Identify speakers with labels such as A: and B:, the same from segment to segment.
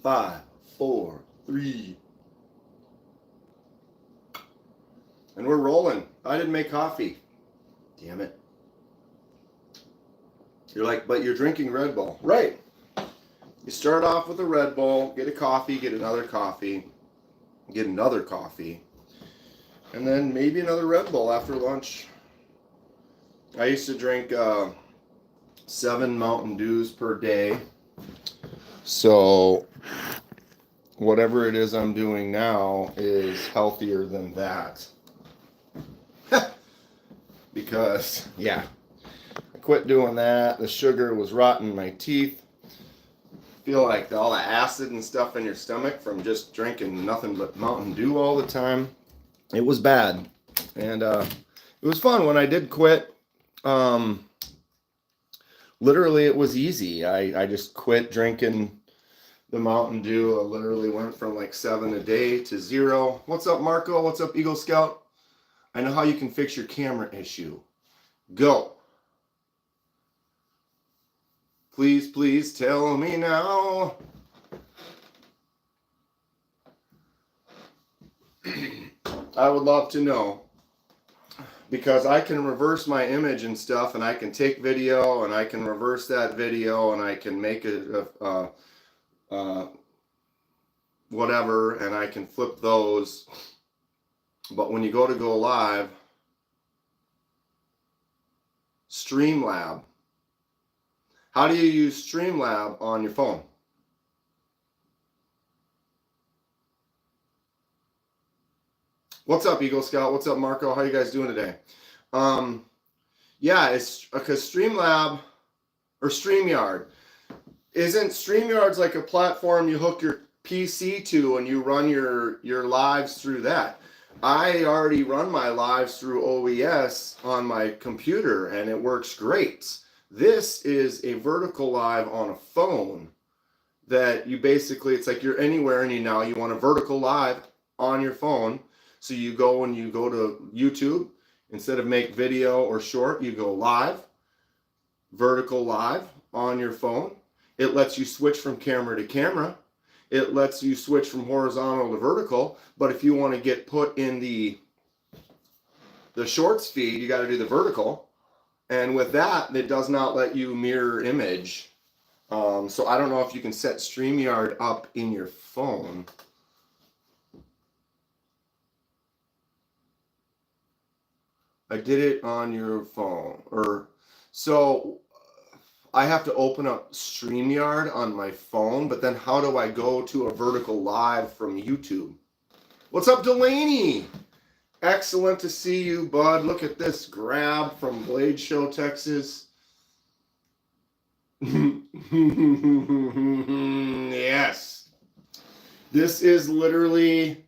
A: 5, 4, 3. And we're rolling. I didn't make coffee. Damn it. You're like, but you're drinking Red Bull. Right. You start off with a Red Bull, get a coffee, get another coffee, get another coffee, and then maybe another Red Bull after lunch. I used to drink 7 Mountain Dews per day. So whatever it is I'm doing now is healthier than that. Because, yeah, I quit doing that. The sugar was rotting my teeth. Feel like all the acid and stuff in your stomach from just drinking nothing but Mountain Dew all the time. It was bad. And it was fun when I did quit. Literally, it was easy. I just quit drinking the Mountain Dew. I literally went from like 7 a day to 0. What's up, Marco? What's up, Eagle Scout? I know how you can fix your camera issue. Go. Please, please tell me now. I would love to know. Because I can reverse my image and stuff, and I can take video, and I can reverse that video, and I can make it whatever, and I can flip those. But when you go live, Streamlab. How do you use Streamlab on your phone? What's up, Eagle Scout? What's up, Marco? How you guys doing today? Yeah, it's because Streamlab or StreamYard. Isn't StreamYard's like a platform you hook your PC to and you run your lives through that? I already run my lives through OES on my computer and it works great. This is a vertical live on a phone that you basically, it's like you're anywhere and you want a vertical live on your phone. So you go and you go to YouTube, instead of make video or short, you go live, vertical live on your phone. It lets you switch from camera to camera. It lets you switch from horizontal to vertical. But if you want to get put in the shorts feed, you got to do the vertical. And with that, it does not let you mirror image. So I don't know if you can set StreamYard up in your phone. I did it on your phone. So I have to open up StreamYard on my phone, but then how do I go to a vertical live from YouTube? What's up, Delaney? Excellent to see you, bud. Look at this grab from Blade Show, Texas. Yes. This is literally...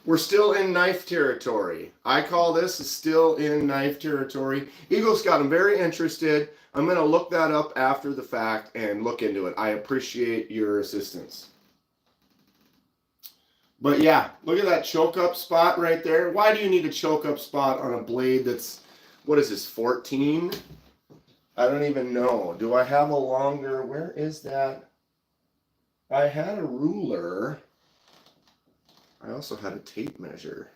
A: we're still in knife territory. I call this still in knife territory. Eagle Scout, I'm very interested. I'm going to look that up after the fact and look into it. I appreciate your assistance. But yeah, look at that choke up spot right there. Why do you need a choke up spot on a blade that's, what is this, 14? I don't even know. Do I have a longer, where is that? I had a ruler. I also had a tape measure.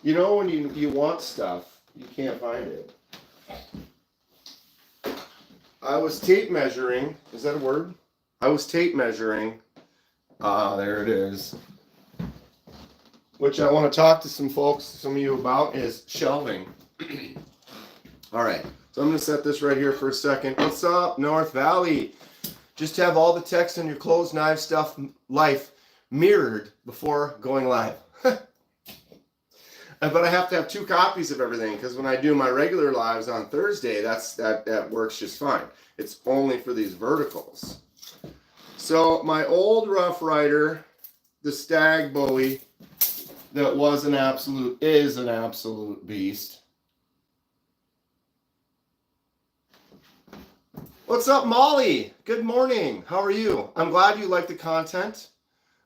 A: You know when you want stuff, you can't find it. I was tape measuring. Is that a word? I was tape measuring. There it is. Which I want to talk to some folks, some of you about, is shelving. All right. So I'm going to set this right here for a second. What's up, North Valley? Just have all the text on your closed knife stuff life mirrored before going live. But I have to have 2 copies of everything because when I do my regular lives on Thursday, that works just fine. It's only for these verticals. So my old Rough Rider, the Stag Bowie, that is an absolute beast. What's up, Molly? Good morning. How are you? I'm glad you like the content.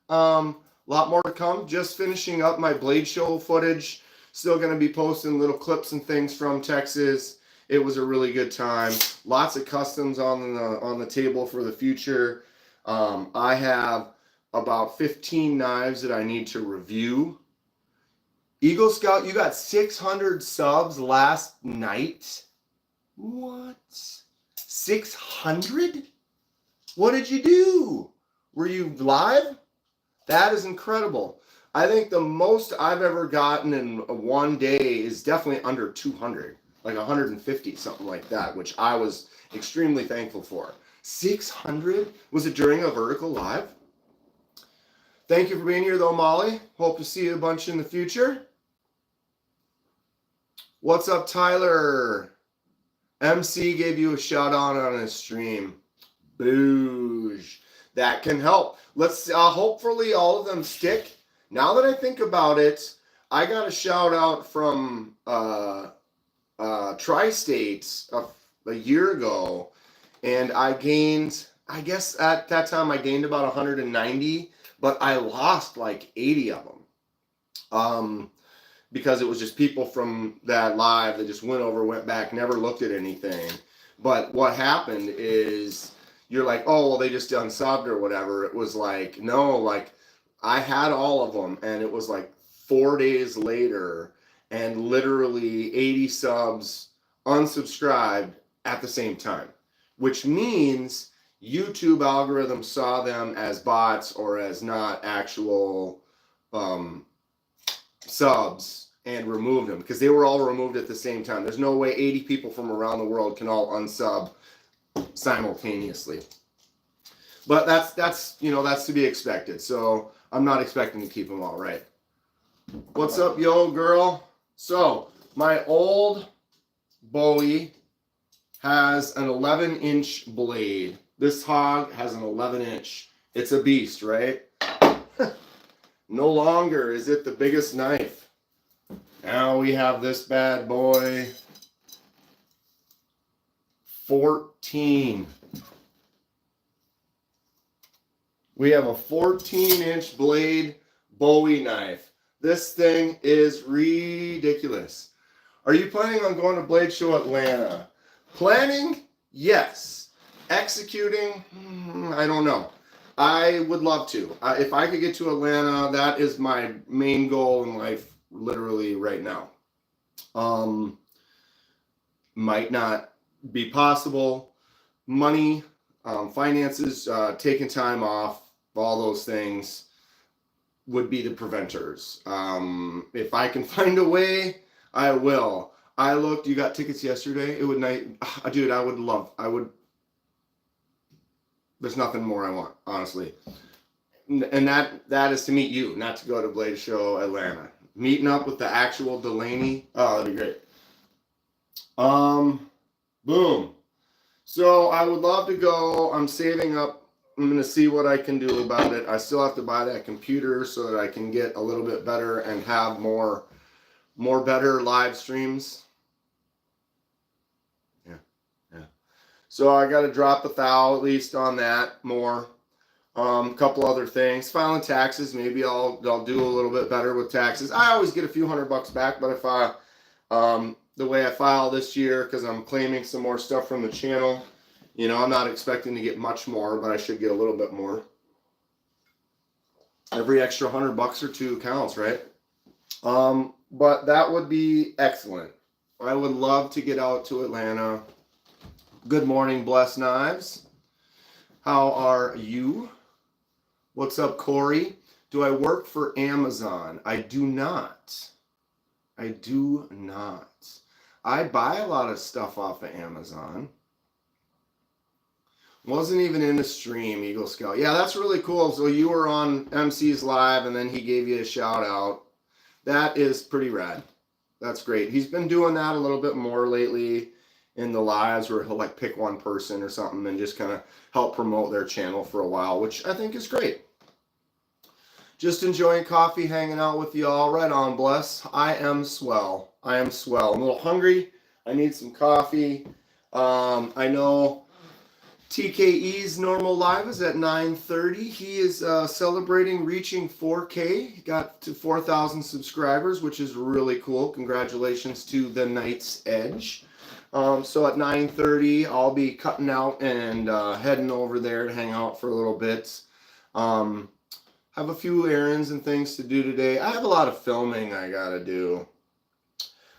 A: A lot more to come. Just finishing up my Blade Show footage. Still going to be posting little clips and things from Texas. It was a really good time. Lots of customs on the table for the future. I have about 15 knives that I need to review. Eagle Scout, you got 600 subs last night. What? 600? What did you do? Were you live? That is incredible. I think the most I've ever gotten in one day is definitely under 200, like 150, something like that, which I was extremely thankful for. 600? Was it during a vertical live? Thank you for being here, though, Molly. Hope to see you a bunch in the future. What's up, Tyler? MC gave you a shout out on his stream. Boosh. That can help. Let's hopefully all of them stick. Now that I think about it, I got a shout out from Tri-States a year ago, and I gained, I guess at that time I gained about 190, but I lost like 80 of them. Because it was just people from that live that just went over, went back, never looked at anything. But what happened is you're like, oh, well, they just unsubbed or whatever. It was like, no, like I had all of them, and it was like 4 days later, and literally 80 subs unsubscribed at the same time, which means YouTube algorithm saw them as bots or as not actual subs and removed them, because they were all removed at the same time. There's no way 80 people from around the world can all unsub simultaneously. But that's you know, that's to be expected. So I'm not expecting to keep them all, right? What's up, yo girl? So my old Bowie has an 11-inch blade. This hog has an 11-inch. It's a beast, right? No longer is it the biggest knife. Now we have this bad boy. 14. We have a 14-inch blade Bowie knife. This thing is ridiculous. Are you planning on going to Blade Show Atlanta? Planning? Yes. Executing? I don't know. I would love to. If I could get to Atlanta, that is my main goal in life, literally right now. Might not be possible. Money, finances, taking time off, all those things would be the preventers. If I can find a way, I will. I looked, you got tickets yesterday? It would dude, I would, there's nothing more I want, honestly. And that is to meet you, not to go to Blade Show Atlanta. Meeting up with the actual Delaney, oh, that'd be great. Boom. So I would love to go. I'm saving up. I'm going to see what I can do about it. I still have to buy that computer so that I can get a little bit better and have more better live streams. Yeah. So I got to drop $1,000 at least on that more. A couple other things. Filing taxes. Maybe I'll do a little bit better with taxes. I always get a few $100 back, but if I the way I file this year, because I'm claiming some more stuff from the channel, you know, I'm not expecting to get much more, but I should get a little bit more. Every extra $100 or two counts, right? But that would be excellent. I would love to get out to Atlanta. Good morning, Blessed Knives. How are you? What's up, Corey? Do I work for Amazon? I do not. I do not. I buy a lot of stuff off of Amazon. Wasn't even in the stream, Eagle Scout. Yeah, that's really cool. So you were on MC's live and then he gave you a shout out. That is pretty rad. That's great. He's been doing that a little bit more lately in the lives where he'll like pick one person or something and just kind of help promote their channel for a while, which I think is great. Just enjoying coffee, hanging out with y'all. Right on, Bless. I am swell. I am swell. I'm a little hungry. I need some coffee. I know TKE's normal live is at 9:30. He is celebrating reaching 4K. He got to 4,000 subscribers, which is really cool. Congratulations to the Knight's Edge. So at 9:30, I'll be cutting out and heading over there to hang out for a little bit. Have a few errands and things to do today. I have a lot of filming I gotta do.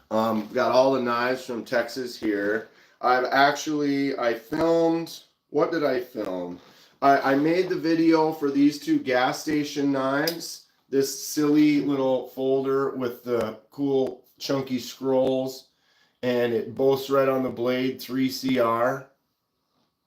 A: Got all the knives from Texas here. I filmed, what did I film? I made the video for these two gas station knives. This silly little folder with the cool chunky scrolls, and it boasts right on the blade 3CR.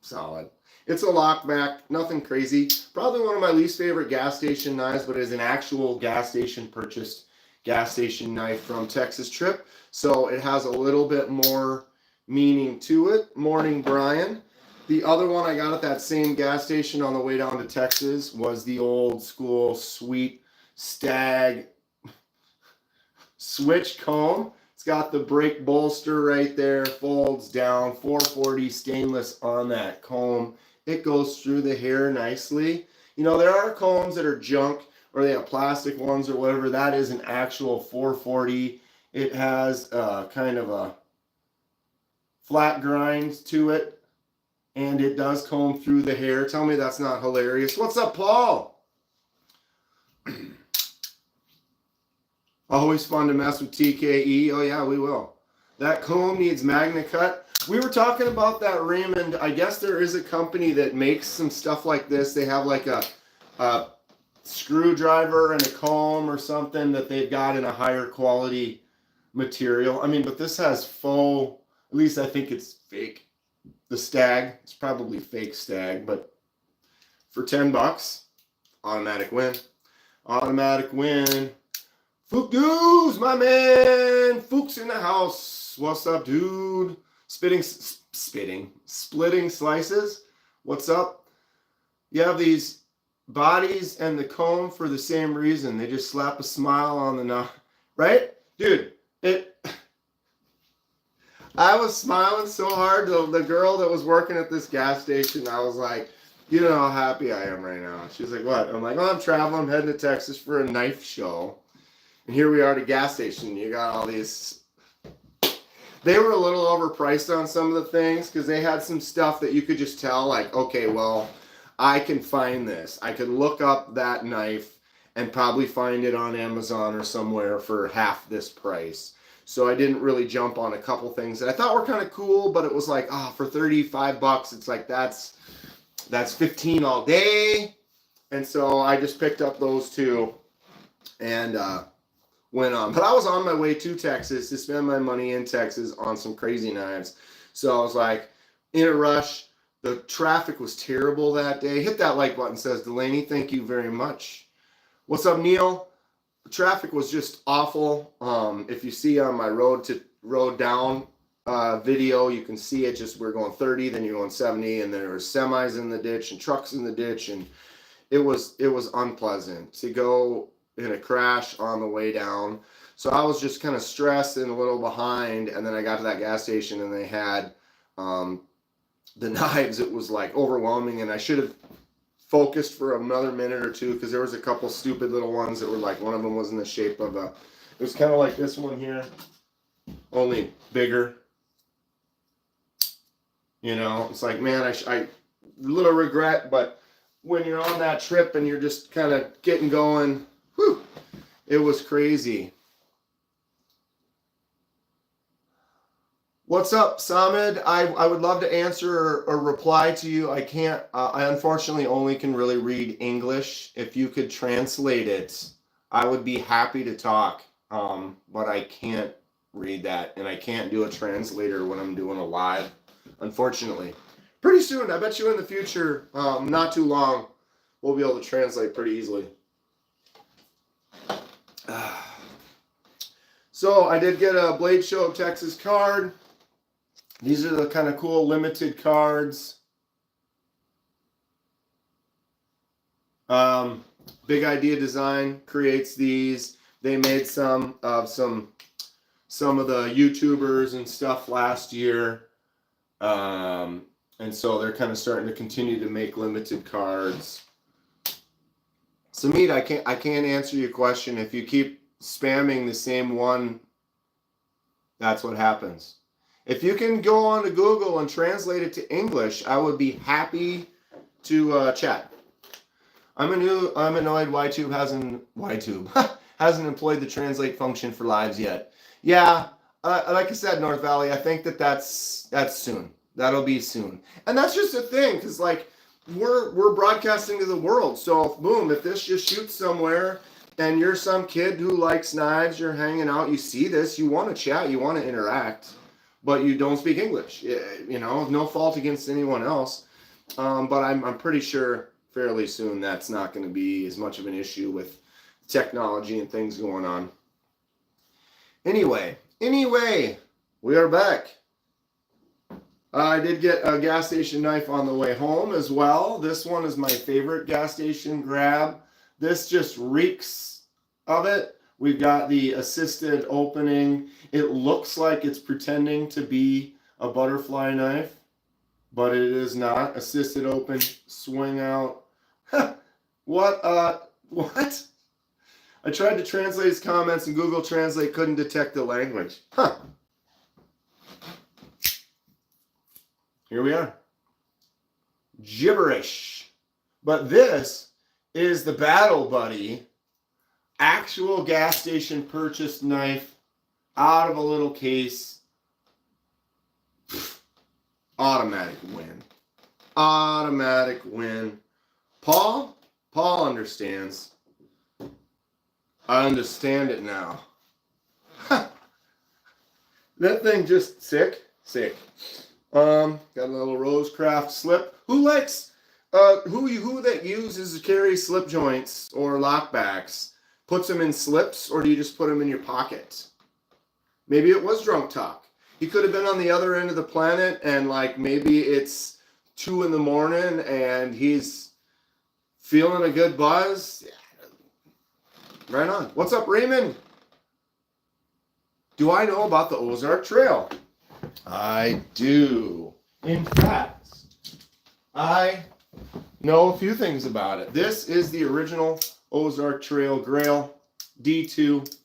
A: Solid. It's a lockback, nothing crazy. Probably one of my least favorite gas station knives, but it's an actual gas station purchased gas station knife from Texas Trip. So it has a little bit more meaning to it. Morning, Brian. The other one I got at that same gas station on the way down to Texas was the old school sweet Stag switch comb. It's got the brake bolster right there, folds down, 440 stainless on that comb. It goes through the hair nicely. You know, there are combs that are junk, or they have plastic ones or whatever. That is an actual 440. It has kind of a flat grind to it, and it does comb through the hair. Tell me that's not hilarious. What's up, Paul? Always fun to mess with TKE. Oh yeah, we will. That comb needs magna cut. We were talking about that, Raymond. I guess there is a company that makes some stuff like this. They have like a screwdriver and a comb or something that they've got in a higher quality material. I mean, but this has faux, at least I think it's fake. The Stag, it's probably fake Stag, but for $10, automatic win. Automatic win. Fook Dudes, my man. Fook's in the house. What's up, dude? Splitting slices. What's up? You have these bodies and the comb for the same reason. They just slap a smile on the knob, right? Dude, I was smiling so hard. The girl that was working at this gas station, I was like, you know how happy I am right now. She's like, what? I'm like, oh, I'm traveling. I'm heading to Texas for a knife show. And here we are at a gas station. You got all these. They were a little overpriced on some of the things because they had some stuff that you could just tell, like, okay, well, I can find this. I can look up that knife and probably find it on Amazon or somewhere for half this price. So I didn't really jump on a couple things that I thought were kind of cool, but it was like, for $35, it's like that's 15 all day. And so I just picked up those two and went on. But I was on my way to Texas to spend my money in Texas on some crazy knives. So I was like in a rush. The traffic was terrible that day. Hit that like button, says Delaney. Thank you very much. What's up, Neil? The traffic was just awful. If you see on my road down video, you can see it. Just we're going 30, then you're going 70, and there were semis in the ditch and trucks in the ditch, and it was unpleasant to go in a crash on the way down. So I was just kind of stressed and a little behind, and then I got to that gas station and they had the knives. It was like overwhelming, and I should have focused for another minute or two because there was a couple stupid little ones that were like, one of them was in the shape of it was kind of like this one here, only bigger. You know, it's like, man, I little regret, but when you're on that trip and you're just kind of getting going, whew, it was crazy. What's up, Samid? I would love to answer or reply to you. I can't. I unfortunately only can really read English. If you could translate it, I would be happy to talk. But I can't read that, and I can't do a translator when I'm doing a live, unfortunately. Pretty soon, I bet you in the future, not too long, we'll be able to translate pretty easily. So I did get a Blade Show of Texas card. These are the kind of cool limited cards. Big Idea Design creates these. They made some of the YouTubers and stuff last year. And so they're kind of starting to continue to make limited cards. Samit, I can't answer your question. If you keep spamming the same one, that's what happens. If you can go on to Google and translate it to English, I would be happy to chat. I'm annoyed YTube hasn't employed the translate function for lives yet. Yeah, like I said, North Valley, I think that's soon. That'll be soon. And that's just a thing, because like we're broadcasting to the world. So boom, if this just shoots somewhere and you're some kid who likes knives, you're hanging out, you see this, you want to chat, you want to interact, but you don't speak English. You know, no fault against anyone else. But I'm pretty sure fairly soon that's not going to be as much of an issue with technology and things going on. Anyway, we are back. I did get a gas station knife on the way home as well. This one is my favorite gas station grab. This just reeks of it. We've got the assisted opening. It looks like it's pretending to be a butterfly knife, but it is not. Assisted open, swing out. What? I tried to translate his comments and Google Translate couldn't detect the language. Here we are. Gibberish. But this is the Battle Buddy actual gas station purchased knife out of a little case. Automatic win. Automatic win. Paul understands. I understand it now. That thing just sick. Got a little Rosecraft slip. Who likes who that uses carry slip joints or lockbacks puts them in slips, or do you just put them in your pocket? Maybe it was drunk talk. He could have been on the other end of the planet, and like maybe it's 2 a.m. and he's feeling a good buzz. Yeah. Right on. What's up, Raymond? Do I know about the Ozark Trail? I do. In fact, I know a few things about it. This is the original Ozark Trail Grail D2.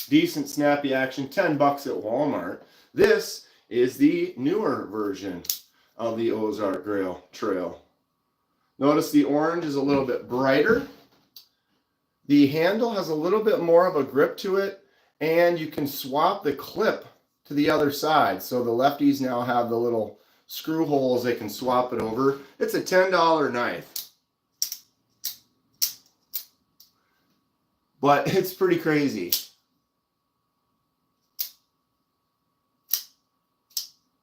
A: Decent snappy action, $10 at Walmart. This is the newer version of the Ozark Grail Trail. Notice the orange is a little bit brighter. The handle has a little bit more of a grip to it, and you can swap the clip to the other side. So the lefties now have the little screw holes they can swap it over. It's a $10 knife. But it's pretty crazy.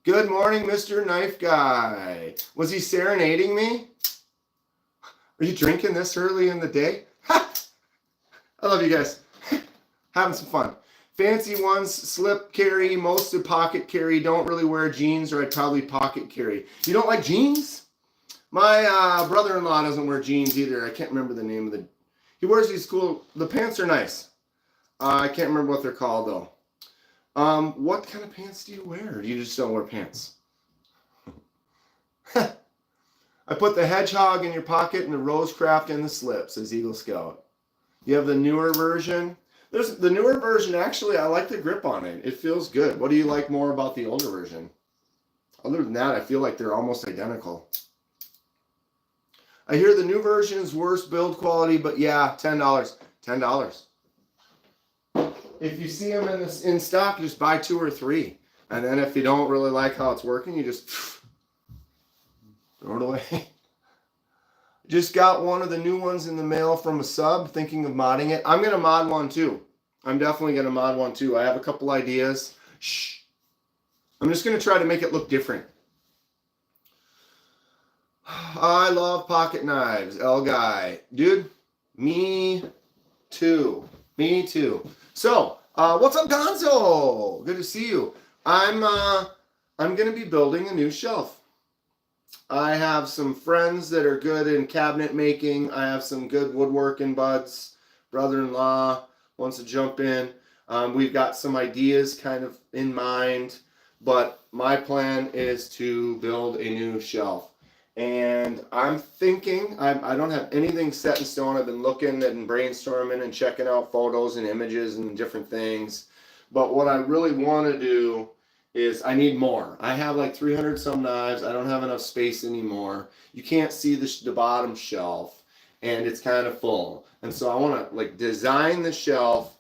A: Good morning, Mr. Knife Guy. Was he serenading me? Are you drinking this early in the day? Ha! I love you guys. Having some fun. Fancy ones, slip carry, most of pocket carry. Don't really wear jeans, or I'd probably pocket carry. You don't like jeans? My brother-in-law doesn't wear jeans either. I can't remember the name of the... He wears these cool... The pants are nice. I can't remember what they're called, though. What kind of pants do you wear? Or do you just don't wear pants? I put the hedgehog in your pocket and the Rosecraft in the slip, says Eagle Scout. You have the newer version. There's the newer version, actually, I like the grip on it. It feels good. What do you like more about the older version? Other than that, I feel like they're almost identical. I hear the new version is worse build quality, but yeah, $10. $10. If you see them in stock, just buy 2 or 3. And then if you don't really like how it's working, you just throw it away. Just got one of the new ones in the mail from a sub, thinking of modding it. I'm going to mod one too. I'm definitely going to mod one too. I have a couple ideas. Shh. I'm just going to try to make it look different. I love pocket knives. L Guy. Dude, me too. Me too. So, what's up, Gonzo? Good to see you. I'm going to be building a new shelf. I have some friends that are good in cabinet making. I have some good woodworking buds. Brother-in-law wants to jump in. We've got some ideas kind of in mind, but my plan is to build a new shelf. And I'm thinking, I don't have anything set in stone. I've been looking and brainstorming and checking out photos and images and different things. But what I really want to do is I need more. I have like 300 some knives. I don't have enough space anymore. You can't see the bottom shelf, and it's kind of full. And so I want to like design the shelf,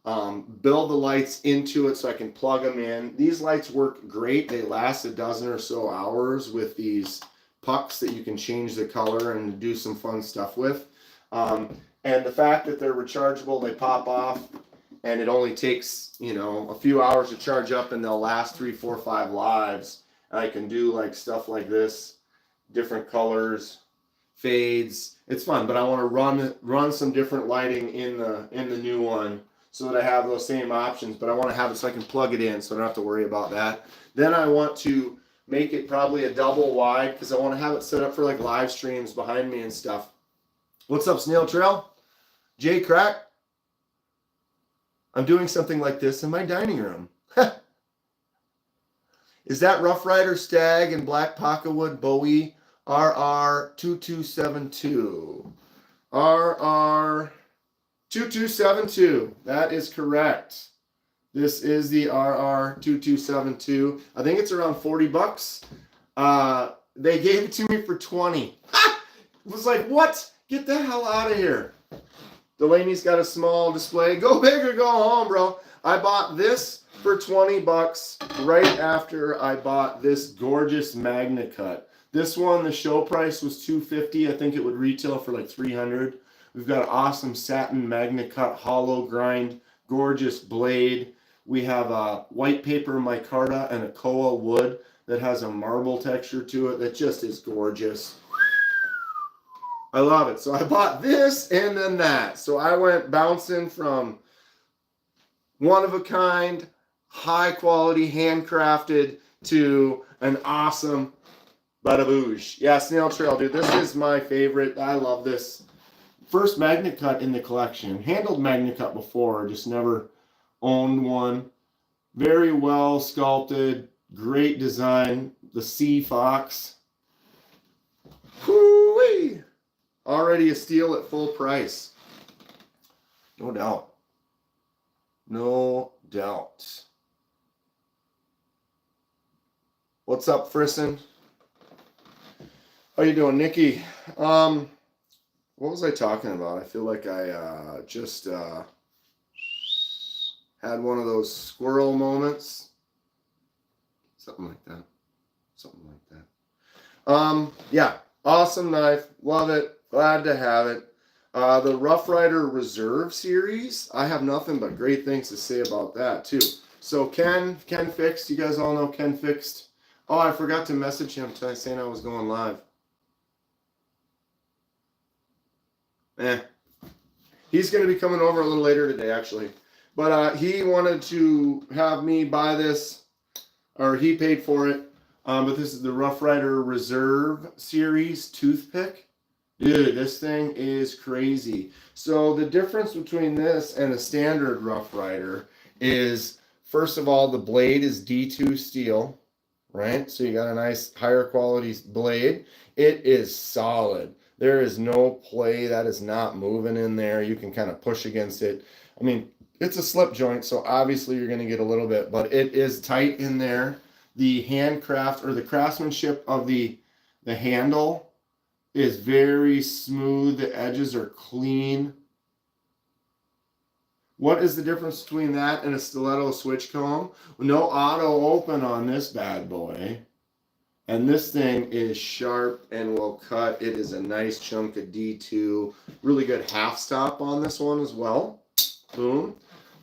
A: build the lights into it so I can plug them in. These lights work great. They last a dozen or so hours with these pucks that you can change the color and do some fun stuff with. And the fact that they're rechargeable, they pop off, and it only takes, you know, a few hours to charge up, and they'll last 3, 4, 5 lives. And I can do like stuff like this, different colors, fades. It's fun, but I want to run some different lighting in the new one so that I have those same options. But I want to have it so I can plug it in, so I don't have to worry about that. Then I want to make it probably a double wide because I want to have it set up for like live streams behind me and stuff. What's up, Snail Trail? Jay Crack? I'm doing something like this in my dining room. Is that Rough Rider Stag and Black Pocketwood Bowie RR2272? RR2272. That is correct. This is the RR2272. I think it's around 40 bucks. They gave it to me for 20. Ha! It was like, what? Get the hell out of here. Delaney's got a small display. Go big or go home, bro. I bought this for 20 bucks right after I bought this gorgeous Magna Cut. This one, the show price was $250. I think it would retail for like $300. We've got an awesome satin Magna Cut hollow grind, gorgeous blade. We have a white paper micarta and a koa wood that has a marble texture to it that just is gorgeous. I love it. So I bought this and then that. So I went bouncing from one of a kind, high quality, handcrafted to an awesome bada boosh. Yeah, Snail Trail, dude. This is my favorite. I love this. First Magna Cut in the collection. Handled Magna Cut before, just never owned one. Very well sculpted, great design. The Sea Fox. Whoo-wee! Already a steal at full price. No doubt. No doubt. What's up, Frisson? How you doing, Nikki? What was I talking about? I feel like I just had one of those squirrel moments. Something like that. Something like that. Yeah, awesome knife. Love it. Glad to have it. The Rough Rider Reserve series, I have nothing but great things to say about that too. So Ken Fixed, you guys all know Ken Fixed. Oh, I forgot to message him saying I was going live. He's going to be coming over a little later today, actually. But he wanted to have me buy this, or he paid for it. But this is the Rough Rider Reserve series toothpick. Dude, this thing is crazy. So the difference between this and a standard Rough Rider is, first of all, the blade is D2 steel, right? So you got a nice higher quality blade. It is solid. There is no play that is not moving in there. You can kind of push against it. I mean, it's a slip joint, so obviously you're going to get a little bit, but it is tight in there. The handcraft or the craftsmanship of the handle is very smooth. The edges are clean. What is the difference between that and a stiletto switch comb? No auto open on this bad boy. And this thing is sharp and will cut. It is a nice chunk of D2. Really good half stop on this one as well. Boom.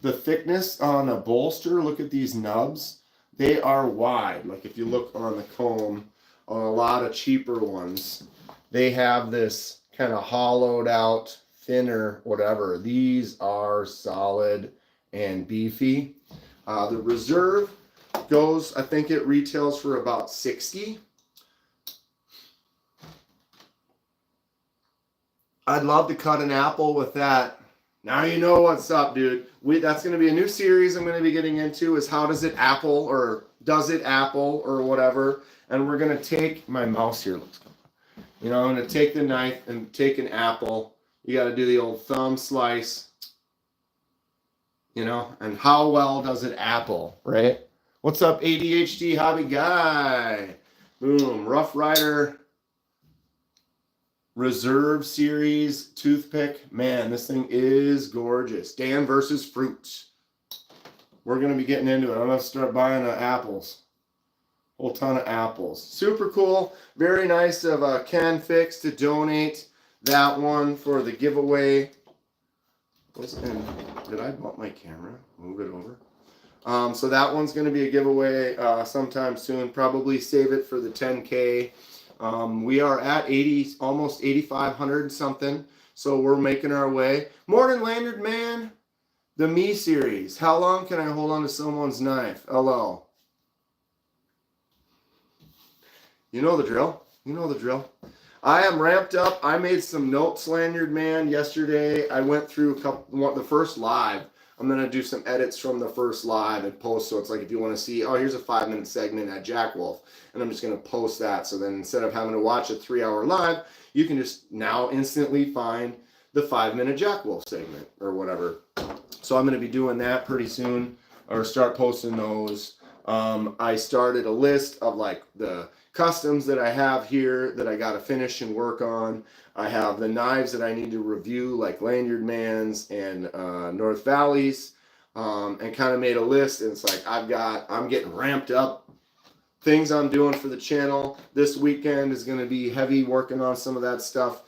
A: The thickness on the bolster, look at these nubs. They are wide. Like if you look on the comb on a lot of cheaper ones, they have this kind of hollowed out, thinner, whatever. These are solid and beefy. The Reserve goes, I think it retails for about $60. I'd love to cut an apple with that. Now you know what's up, dude. That's going to be a new series I'm going to be getting into, is how does it apple, or does it apple, or whatever. And we're going to take, my mouse here looks good. You know, I'm going to take the knife and take an apple. You got to do the old thumb slice. You know, and how well does it apple, right? What's up, ADHD hobby guy? Boom, Rough Rider Reserve Series toothpick. Man, this thing is gorgeous. Dan versus fruits. We're going to be getting into it. I'm going to start buying apples. Whole ton of apples. Super cool. Very nice of Ken Fix to donate that one for the giveaway. Did I bump my camera? Move it over. So that one's going to be a giveaway sometime soon. Probably save it for the 10K. We are at 80, almost 8,500 something. So we're making our way. Morning, Lanyard Man. The Me series. How long can I hold on to someone's knife? LL. You know the drill. You know the drill. I am ramped up. I made some notes, Lanyard Man, yesterday. I went through the first live. I'm going to do some edits from the first live and post. So it's like if you want to see, oh, here's a 5-minute segment at Jack Wolf. And I'm just going to post that. So then instead of having to watch a 3-hour live, you can just now instantly find the 5-minute Jack Wolf segment or whatever. So I'm going to be doing that pretty soon or start posting those. I started a list of like the customs that I have here that I got to finish and work on. I have the knives that I need to review, like Lanyard Man's and North Valley's, and kind of made a list. And it's like I'm getting ramped up. Things I'm doing for the channel this weekend is going to be heavy working on some of that stuff.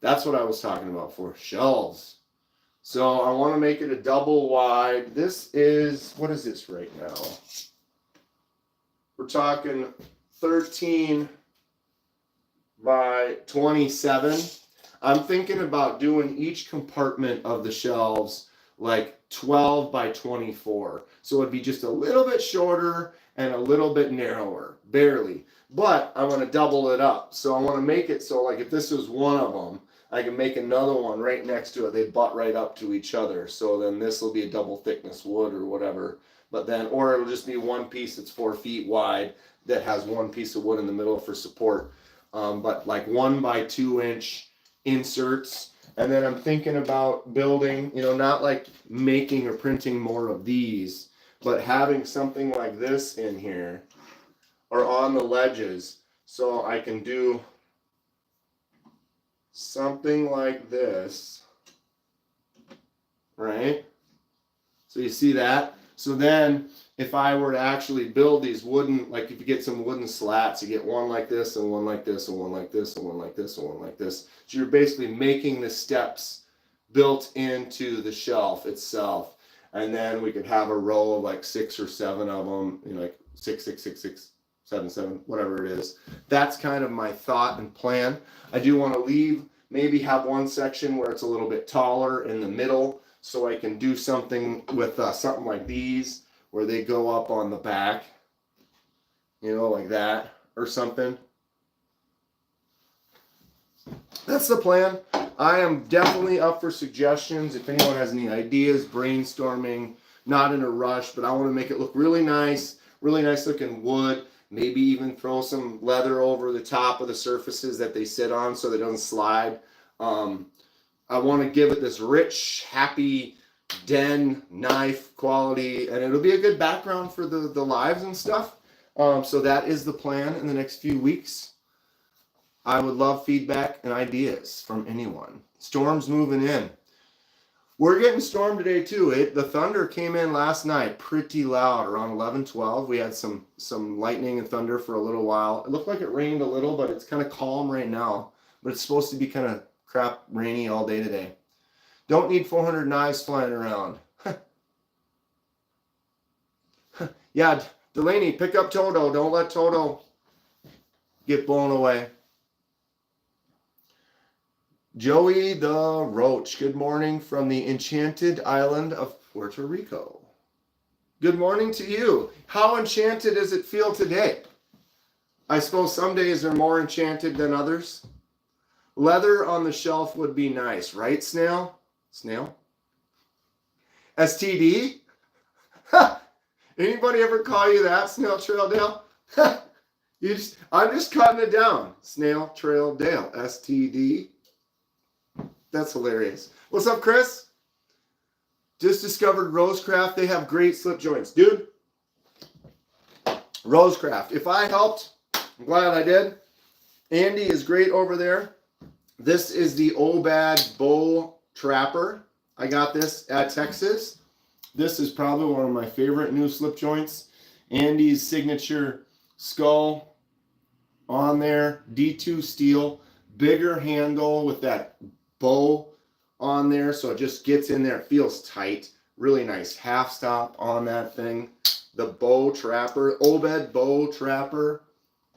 A: That's what I was talking about for shelves. So I want to make it a double wide. This is, what is this right now? We're talking 13 by 27. I'm thinking about doing each compartment of the shelves like 12 by 24. So it'd be just a little bit shorter and a little bit narrower, barely. But I want to double it up. So I want to make it so like if this was one of them, I can make another one right next to it. They butt right up to each other. So then this will be a double thickness wood or whatever. But then, or it'll just be one piece that's 4 feet wide that has one piece of wood in the middle for support. But like 1 by 2 inch inserts. And then I'm thinking about building, not like making or printing more of these, but having something like this in here or on the ledges so I can do something like this, right? So you see that? So then if I were to actually build these wooden, like if you get some wooden slats, you get one like this and one like this and one like this and one like this and one like this. So you're basically making the steps built into the shelf itself. And then we could have a row of like 6 or 7 of them, like 6, 6, 6, 6, 7, 7, whatever it is. That's kind of my thought and plan. I do want to maybe have one section where it's a little bit taller in the middle so I can do something with something like these where they go up on the back, like that or something. That's the plan. I am definitely up for suggestions. If anyone has any ideas, brainstorming, not in a rush, but I want to make it look really nice looking wood. Maybe even throw some leather over the top of the surfaces that they sit on so they don't slide. I want to give it this rich, happy den knife quality, and it'll be a good background for the lives and stuff. So that is the plan in the next few weeks. I would love feedback and ideas from anyone. Storm's moving in. We're getting storm today too. The thunder came in last night pretty loud around 11, 12. We had some lightning and thunder for a little while. It looked like it rained a little, but it's kind of calm right now. But it's supposed to be kind of crap rainy all day today. Don't need 400 knives flying around. Yeah, Delaney, pick up Toto. Don't let Toto get blown away. Joey the Roach, good morning from the enchanted island of Puerto Rico. Good morning to you. How enchanted does it feel today? I suppose some days are more enchanted than others. Leather on the shelf would be nice, right, Snail? Snail? STD? Anybody ever call you that, Snail Trail Dale? I'm just cutting it down. Snail Trail Dale, STD. That's hilarious. What's up, Chris? Just discovered Rosecraft. They have great slip joints. Dude, Rosecraft. If I helped, I'm glad I did. Andy is great over there. This is the Obad Bow Trapper. I got this at Texas. This is probably one of my favorite new slip joints. Andy's signature skull on there. D2 steel. Bigger handle with that bow on there, so it just gets in there. It feels tight. Really nice half stop on that thing. The Bow Trapper, Obed Bow Trapper.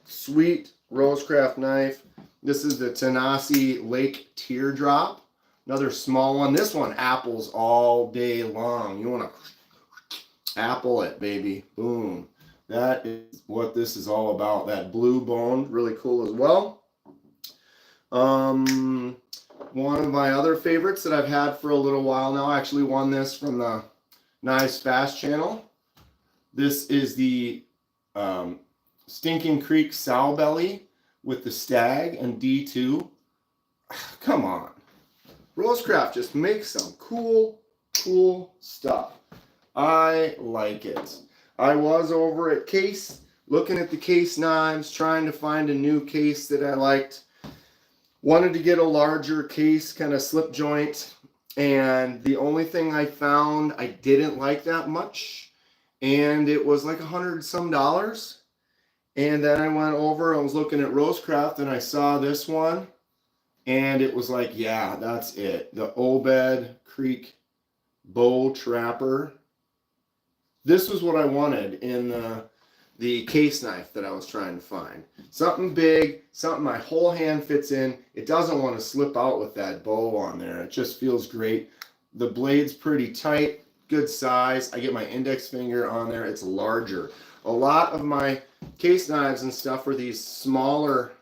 A: Sweet Rosecraft knife. This is the Tanasi Lake Teardrop. Another small one. This one apples all day long. You want to apple it, baby. Boom. That is what this is all about. That blue bone, really cool as well. One of my other favorites that I've had for a little while now, I actually won this from the Knives Fast channel. This is the Stinking Creek Sow Belly with the Stag and D2. Come on. Rosecraft just makes some cool stuff. I like it. I was over at Case, looking at the Case knives, trying to find a new case that I liked. Wanted to get a larger case, kind of slip joint, and the only thing I found I didn't like that much, and it was like $100 some. And then I went over, I was looking at Rosecraft, and I saw this one, and it was like, yeah, that's it. The Obed Creek Bow Trapper. This was what I wanted in the case knife that I was trying to find. Something big, something my whole hand fits in. It doesn't want to slip out with that bow on there. It just feels great. The blade's pretty tight, good size. I get my index finger on there. It's larger. A lot of my case knives and stuff were these smaller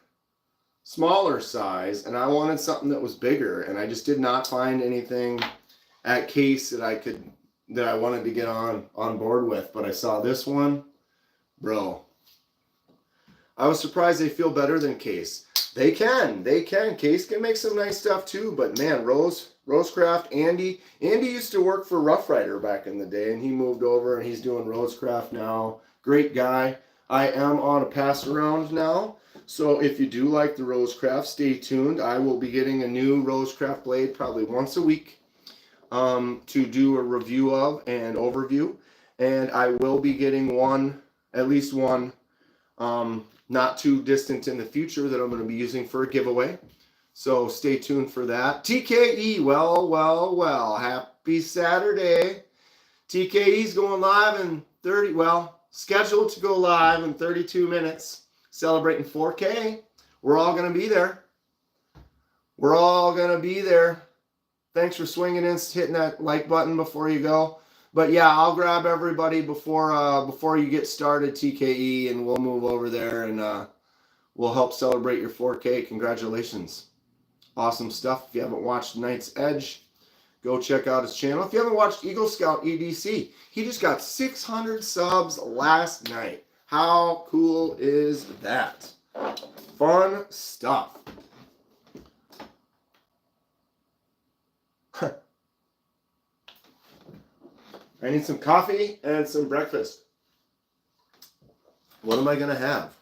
A: size, and I wanted something that was bigger, and I just did not find anything at Case that I wanted to get on board with. But I saw this one. Bro, I was surprised they feel better than Case. They can. Case can make some nice stuff too, but man, Rosecraft, Andy used to work for Rough Rider back in the day, and he moved over and he's doing Rosecraft now. Great guy. I am on a pass around now, so if you do like the Rosecraft, stay tuned. I will be getting a new Rosecraft blade probably once a week to do a review of and overview, and I will be getting at least one, not too distant in the future that I'm going to be using for a giveaway. So stay tuned for that. TKE, well, happy Saturday. TKE's going live in scheduled to go live in 32 minutes, celebrating 4K. We're all going to be there. Thanks for swinging in, hitting that like button before you go. But yeah, I'll grab everybody before you get started, TKE, and we'll move over there and we'll help celebrate your 4K. Congratulations. Awesome stuff. If you haven't watched Knight's Edge, go check out his channel. If you haven't watched Eagle Scout EDC, he just got 600 subs last night. How cool is that? Fun stuff. I need some coffee and some breakfast. What am I going to have?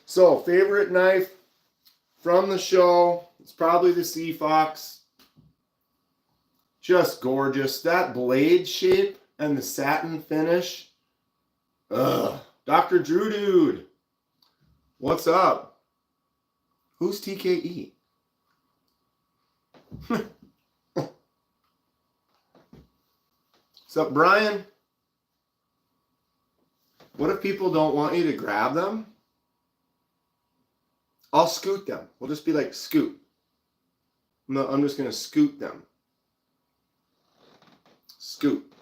A: So, favorite knife from the show. It's probably the Sea Fox. Just gorgeous. That blade shape and the satin finish. Ugh. Dr. Drew Dude. What's up? Who's TKE? What's up, Brian? What if people don't want you to grab them? I'll scoot them. We'll just be like, scoot. I'm just going to scoot them. Scoot.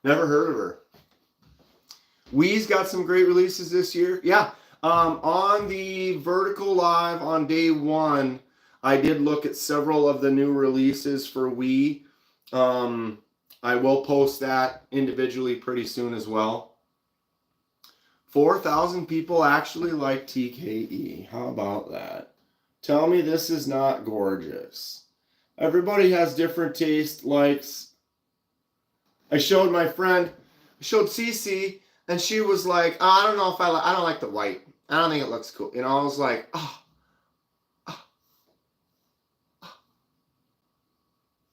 A: Never heard of her. Wee's got some great releases this year. Yeah. On the Vertical Live on day 1, I did look at several of the new releases for Wii. I will post that individually pretty soon as well. 4,000 people actually like TKE. How about that? Tell me this is not gorgeous. Everybody has different taste, likes. I showed Cece, and she was like, oh, I don't know if I don't like the white. I don't think it looks cool. I was like, oh,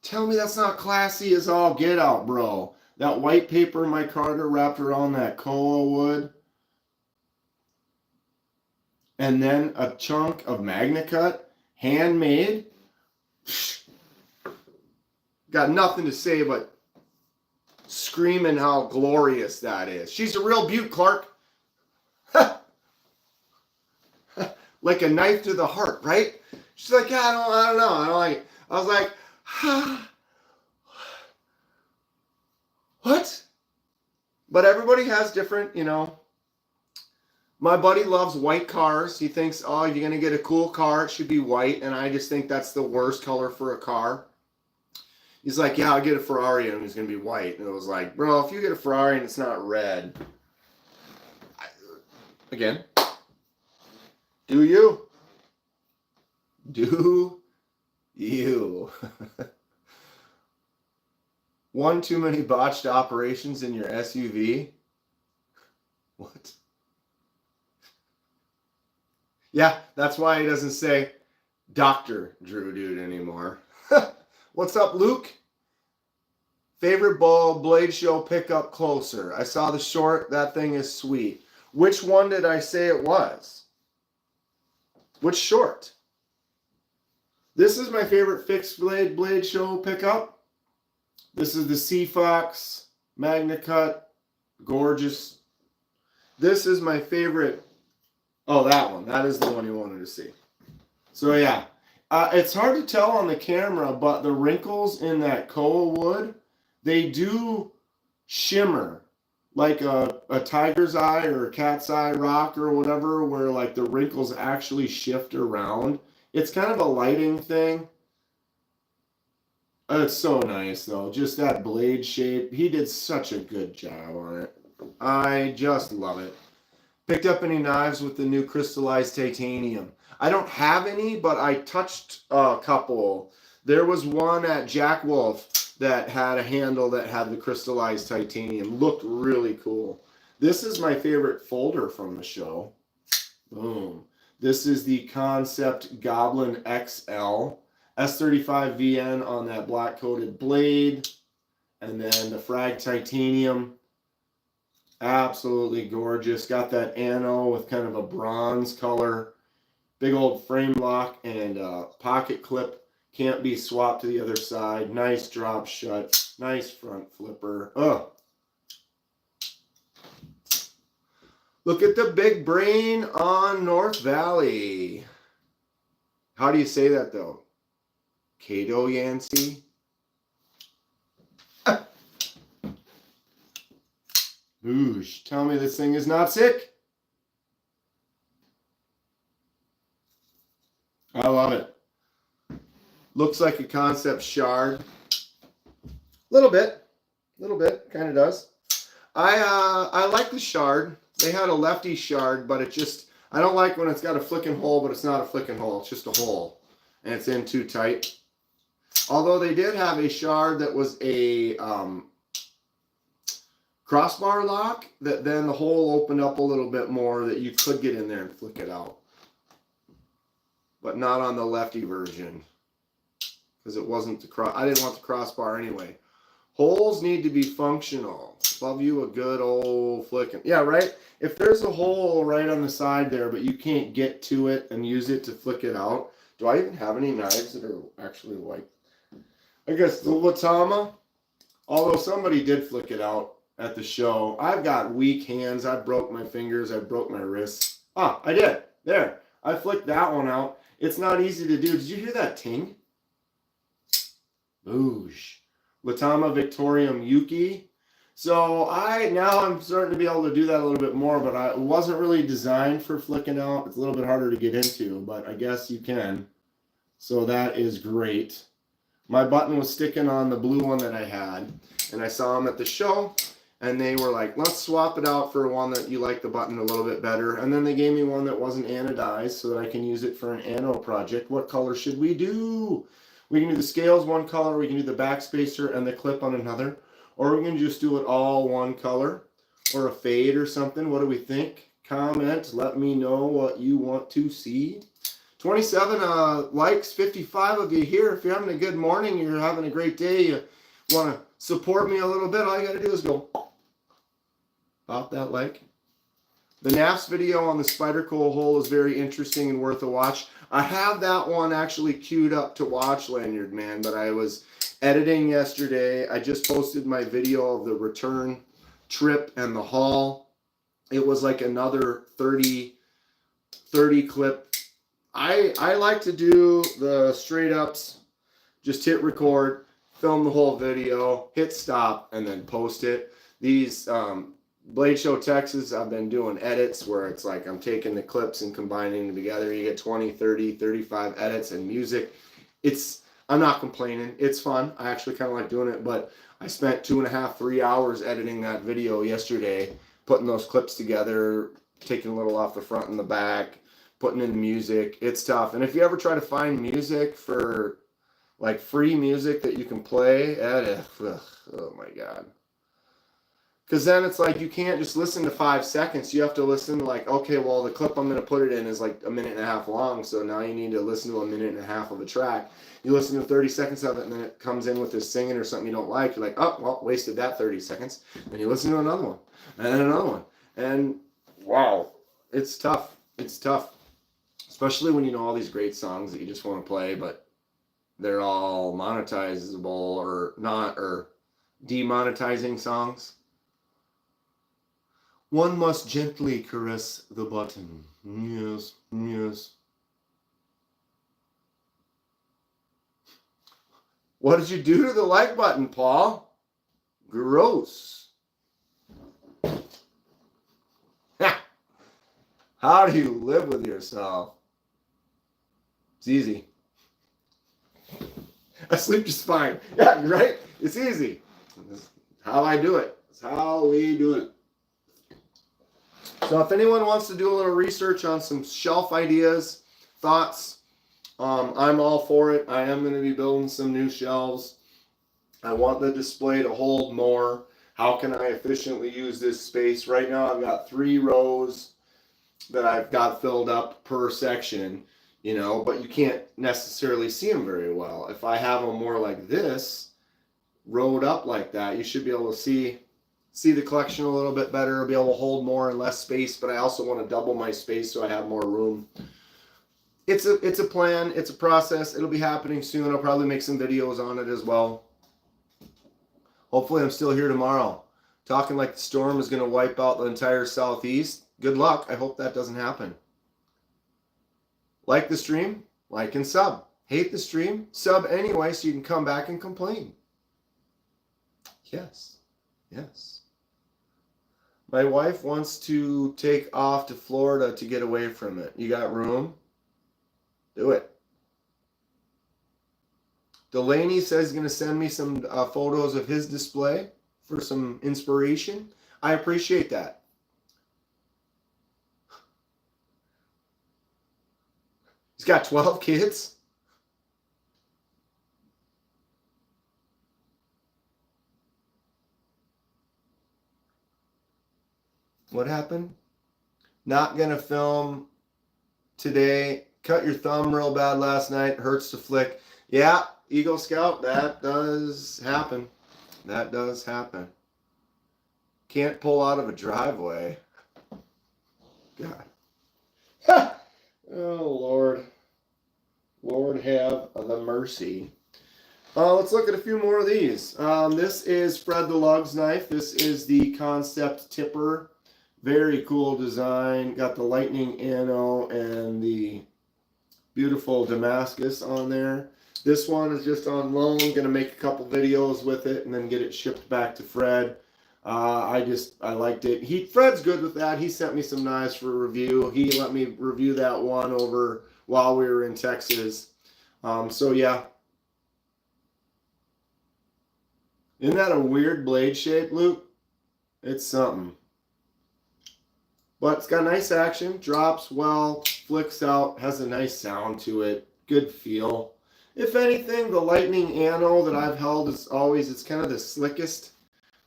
A: tell me that's not classy as all get out, bro. That white paper micarta wrapped around that koa wood. And then a chunk of MagnaCut, handmade. Got nothing to say but screaming how glorious that is. She's a real beaut, Clark. Like a knife to the heart, right? She's like, yeah, I don't know. I don't like it. I was like, what? But everybody has different, My buddy loves white cars. He thinks, oh, if you're going to get a cool car, it should be white. And I just think that's the worst color for a car. He's like, yeah, I'll get a Ferrari and it's going to be white. And it was like, bro, if you get a Ferrari and it's not red, again, do you? Do you? One too many botched operations in your SUV? What? Yeah, that's why he doesn't say Dr. Drew Dude anymore. What's up, Luke? Favorite ball blade show pickup closer. I saw the short. That thing is sweet. Which one did I say it was? Which short? This is my favorite fixed blade show pickup. This is the Sea Fox MagnaCut. Gorgeous. This is my favorite. Oh, that one. That is the one you wanted to see. So, yeah. It's hard to tell on the camera, but the wrinkles in that koa wood, they do shimmer like a tiger's eye or a cat's eye rock or whatever, where like the wrinkles actually shift around. It's kind of a lighting thing. It's so nice, though. Just that blade shape. He did such a good job on it. I just love it. Picked up any knives with the new crystallized titanium? I don't have any, but I touched a couple. There was one at Jack Wolf that had a handle that had the crystallized titanium. Looked really cool. This is my favorite folder from the show. Boom. This is the Concept Goblin XL. S35 VN on that black coated blade. And then the Frag Titanium. Absolutely gorgeous. Got that ano with kind of a bronze color. Big old frame lock and pocket clip. Can't be swapped to the other side. Nice drop shut. Nice front flipper. Ugh. Look at the big brain on North Valley. How do you say that though? Kato Yancey? Oosh, tell me this thing is not sick. I love it. Looks like a Concept shard. Little bit, kind of does. I like the shard. They had a lefty shard, but it just, I don't like when it's got a flicking hole, but it's not a flicking hole. It's just a hole, and it's in too tight. Although they did have a shard that was a crossbar lock, that then the hole opened up a little bit more that you could get in there and flick it out. But not on the lefty version. Because it wasn't the I didn't want the crossbar anyway. Holes need to be functional. Love you a good old flicking. Yeah, right? If there's a hole right on the side there, but you can't get to it and use it to flick it out. Do I even have any knives that are actually white? I guess the Latama, although somebody did flick it out at the show. I've got weak hands. I broke my fingers. I broke my wrists. Ah, I did. There. I flicked that one out. It's not easy to do. Did you hear that ting? Boosh. Latama Victorium Yuki. So now I'm starting to be able to do that a little bit more, but it wasn't really designed for flicking out. It's a little bit harder to get into, but I guess you can. So that is great. My button was sticking on the blue one that I had, and I saw them at the show, and they were like, let's swap it out for one that you like the button a little bit better. And then they gave me one that wasn't anodized so that I can use it for an anode project. What color should we do? We can do the scales one color, we can do the backspacer and the clip on another, or we can just do it all one color, or a fade or something. What do we think? Comment, let me know what you want to see. 27 likes, 55 of you here. If you're having a good morning, you're having a great day, you want to support me a little bit, all you got to do is go about that like. The NAFS video on the spider coal hole is very interesting and worth a watch. I have that one actually queued up to watch, Lanyard Man, but I was editing yesterday. I just posted my video of the return trip and the haul. It was like another 30 clip. I like to do the straight ups, just hit record, film the whole video, hit stop, and then post it. These Blade Show Texas, I've been doing edits where it's like I'm taking the clips and combining them together. You get 20, 30, 35 edits and music. I'm not complaining. It's fun. I actually kind of like doing it, but I spent 2.5, 3 hours editing that video yesterday, putting those clips together, taking a little off the front and the back, putting in music. It's tough. And if you ever try to find music for like free music that you can play, oh my God. Because then it's like you can't just listen to 5 seconds. You have to listen to like, okay, well, the clip I'm going to put it in is like 1.5 minutes long. So now you need to listen to 1.5 minutes of a track. You listen to 30 seconds of it, and then it comes in with this singing or something you don't like. You're like, oh, well, wasted that 30 seconds. Then you listen to another one, and then another one. And wow, it's tough. It's tough. Especially when you know all these great songs that you just want to play, but they're all monetizable or not, or demonetizing songs. One must gently caress the button. Yes, yes. What did you do to the like button, Paul? Gross. How do you live with yourself? It's easy. I sleep just fine. Yeah, right? It's easy. It's how I do it. It's how we do it. So if anyone wants to do a little research on some shelf ideas, thoughts, I'm all for it. I am going to be building some new shelves. I want the display to hold more. How can I efficiently use this space? Right now I've got 3 rows that I've got filled up per section, you know, but you can't necessarily see them very well. If I have them more like this, rowed up like that, you should be able to see the collection a little bit better, be able to hold more and less space, but I also want to double my space so I have more room. It's a plan, it's a process. It'll be happening soon. I'll probably make some videos on it as well. Hopefully I'm still here tomorrow. Talking like the storm is going to wipe out the entire southeast. Good luck. I hope that doesn't happen. Like the stream, like and sub. Hate the stream, sub anyway so you can come back and complain. Yes, yes. My wife wants to take off to Florida to get away from it. You got room? Do it. Delaney says he's going to send me some photos of his display for some inspiration. I appreciate that. He's got 12 kids. What happened? Not going to film today. Cut your thumb real bad last night. Hurts to flick. Yeah, Eagle Scout, that does happen. That does happen. Can't pull out of a driveway. God. Oh, Lord. Lord have the mercy. Let's look at a few more of these. This is Fred the Lugs knife. This is the Concept Tipper. Very cool design. Got the lightning anno and the beautiful Damascus on there. This one is just on loan. Gonna make a couple videos with it and then get it shipped back to Fred. I liked it. Fred's good with that. He sent me some knives for review. He let me review that one over while we were in Texas. So yeah. Isn't that a weird blade shape, Luke? It's something. But it's got nice action, drops well, flicks out, has a nice sound to it, good feel. If anything, the lightning anno that I've held is always, it's kind of the slickest.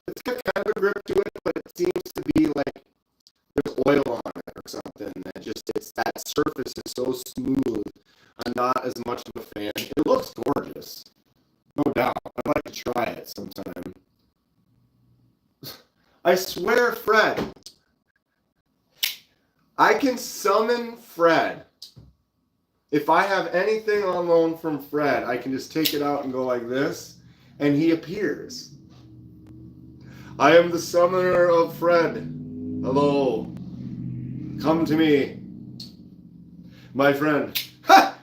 A: It's got kind of a grip to it, but it seems to be like there's oil on it or something. That just, it's, that surface is so smooth. I'm not as much of a fan. It looks gorgeous, no doubt. I'd like to try it sometime. I swear, Fred, I can summon Fred. If I have anything on loan from Fred, I can just take it out and go like this, and he appears. I am the summoner of Fred. Hello. Come to me. My friend. Ha!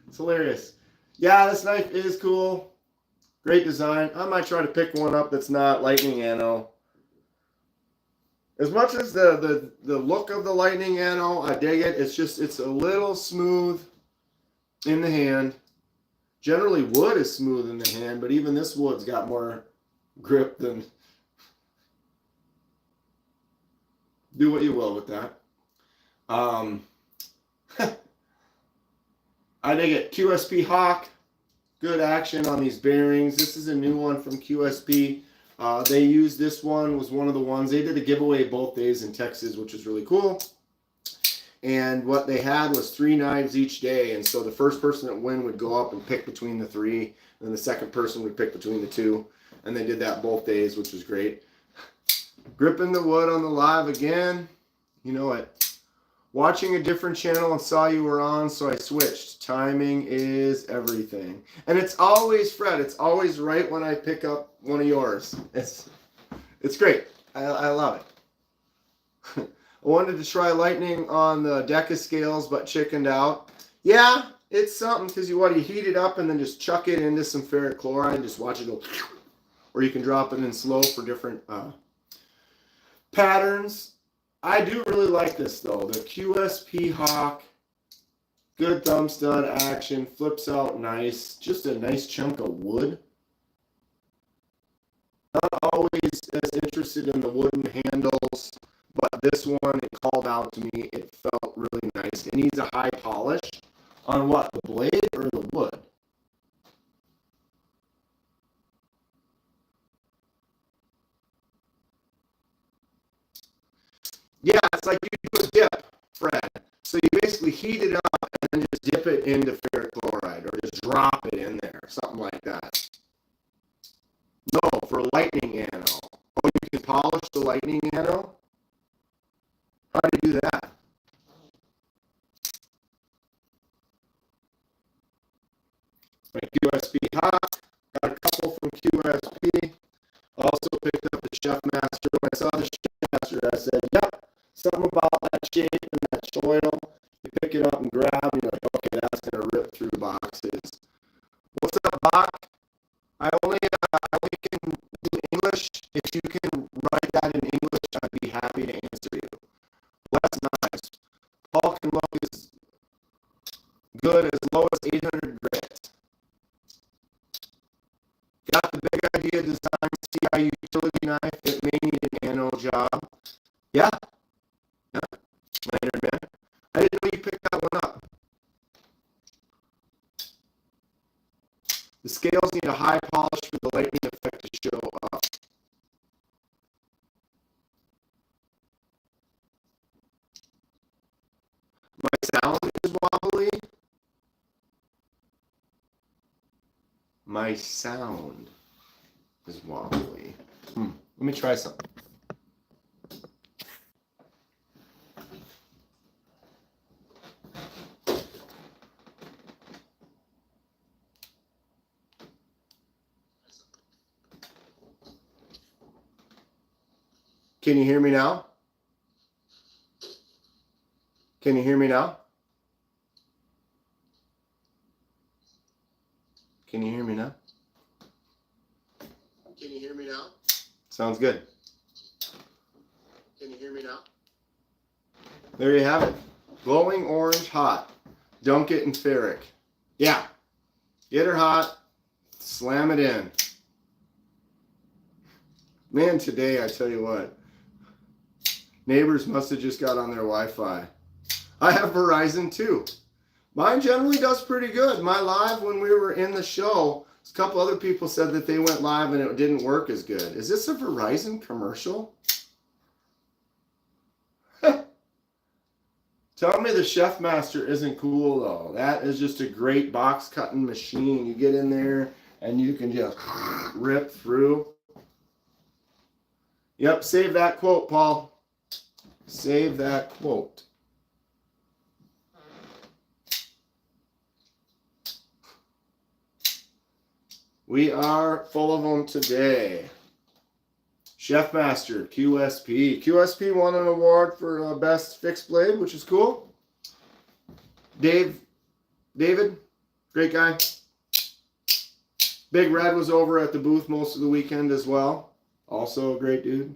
A: It's hilarious. Yeah, this knife is cool. Great design. I might try to pick one up that's not lightning anno. As much as the look of the lightning anno, I dig it. It's just, it's a little smooth in the hand. Generally, wood is smooth in the hand, but even this wood's got more grip than... Do what you will with that. I dig it. QSP Hawk. Good action on these bearings. This is a new one from QSP. They used this one, was one of the ones. They did a giveaway both days in Texas, which was really cool. And what they had was 3 knives each day. And so the first person that win would go up and pick between the 3. And then the second person would pick between the 2. And they did that both days, which was great. Gripping the wood on the live again. You know it. Watching a different channel and saw you were on, so I switched. Timing is everything. And it's always, Fred, it's always right when I pick up one of yours. It's great. I love it. I wanted to try lightning on the Deca scales, but chickened out. Yeah, it's something, because you heat it up and then just chuck it into some ferric chloride and just watch it go. Or you can drop it in slow for different patterns. I do really like this though. The QSP Hawk, good thumb stud action, flips out nice. Just a nice chunk of wood. Not always as interested in the wooden handles, but this one, it called out to me. It felt really nice. It needs a high polish on what? The blade or the wood? Yeah, it's like you do a dip, Fred. So you basically heat it up and then just dip it into ferric chloride or just drop it in there, something like that. No, for lightning anno. Oh, you can polish the lightning anno? How do you do that? My QSP Hawk, got a couple from QSP. Also picked up the Chef Master. When I saw the Chef Master, I said, yep, something about that shape and that soil. You pick it up and grab, and you're like, okay, that's going to rip through boxes. What's up, Bach? I only can do English. If you can write that in English, I'd be happy to answer you. Well, that's nice. Paul can look as good as low as 800 grit. Got the big idea design CI utility knife. It may need an anno job. Yeah. Leonard, man. I didn't know you picked that one up. The scales need a high polish for the lightning effect to show up. My sound is wobbly. My sound is wobbly. Let me try something. Can you hear me now? Can you hear me now? Can you hear me now? Can you hear me now? Sounds good. Can you hear me now? There you have it. Glowing orange hot. Dunk it in ferric. Yeah. Get her hot. Slam it in. Man, today, I tell you what. Neighbors must have just got on their Wi-Fi. I have Verizon too. Mine generally does pretty good. My live when we were in the show, a couple other people said that they went live and it didn't work as good. Is this a Verizon commercial? Tell me the Chef Master isn't cool though. That is just a great box cutting machine. You get in there and you can just rip through. Yep, save that quote, Paul. Save that quote. We are full of them today. Chef Master, QSP. QSP won an award for Best Fixed Blade, which is cool. David, great guy. Big Red was over at the booth most of the weekend as well. Also a great dude.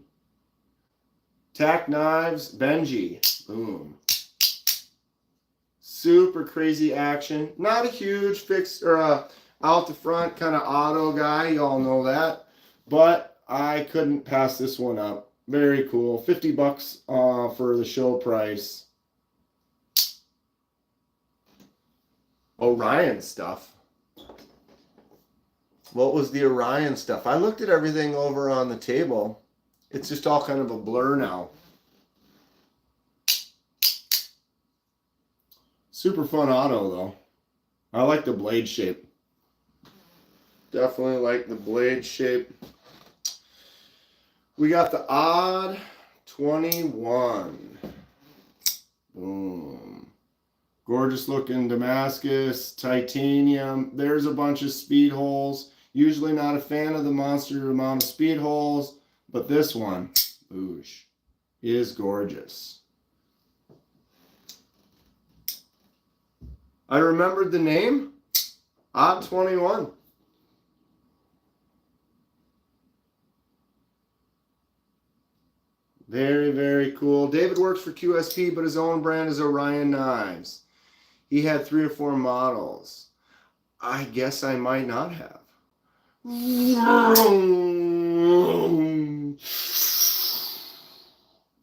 A: Tack Knives, Benji. Boom. Super crazy action. Not a huge fixed or out the front kind of auto guy. Y'all know that. But I couldn't pass this one up. Very cool. $50 for the show price. Orion stuff. What was the Orion stuff? I looked at everything over on the table. It's just all kind of a blur now. Super fun auto though. I like the blade shape. Definitely like the blade shape. We got the odd 21. Boom. Gorgeous looking Damascus, titanium. There's a bunch of speed holes. Usually not a fan of the monster amount of speed holes, but this one, boosh, is gorgeous. I remembered the name, Odd 21. Very, very cool. David works for QSP, but his own brand is Orion Knives. He had 3 or 4 models. I guess I might not have.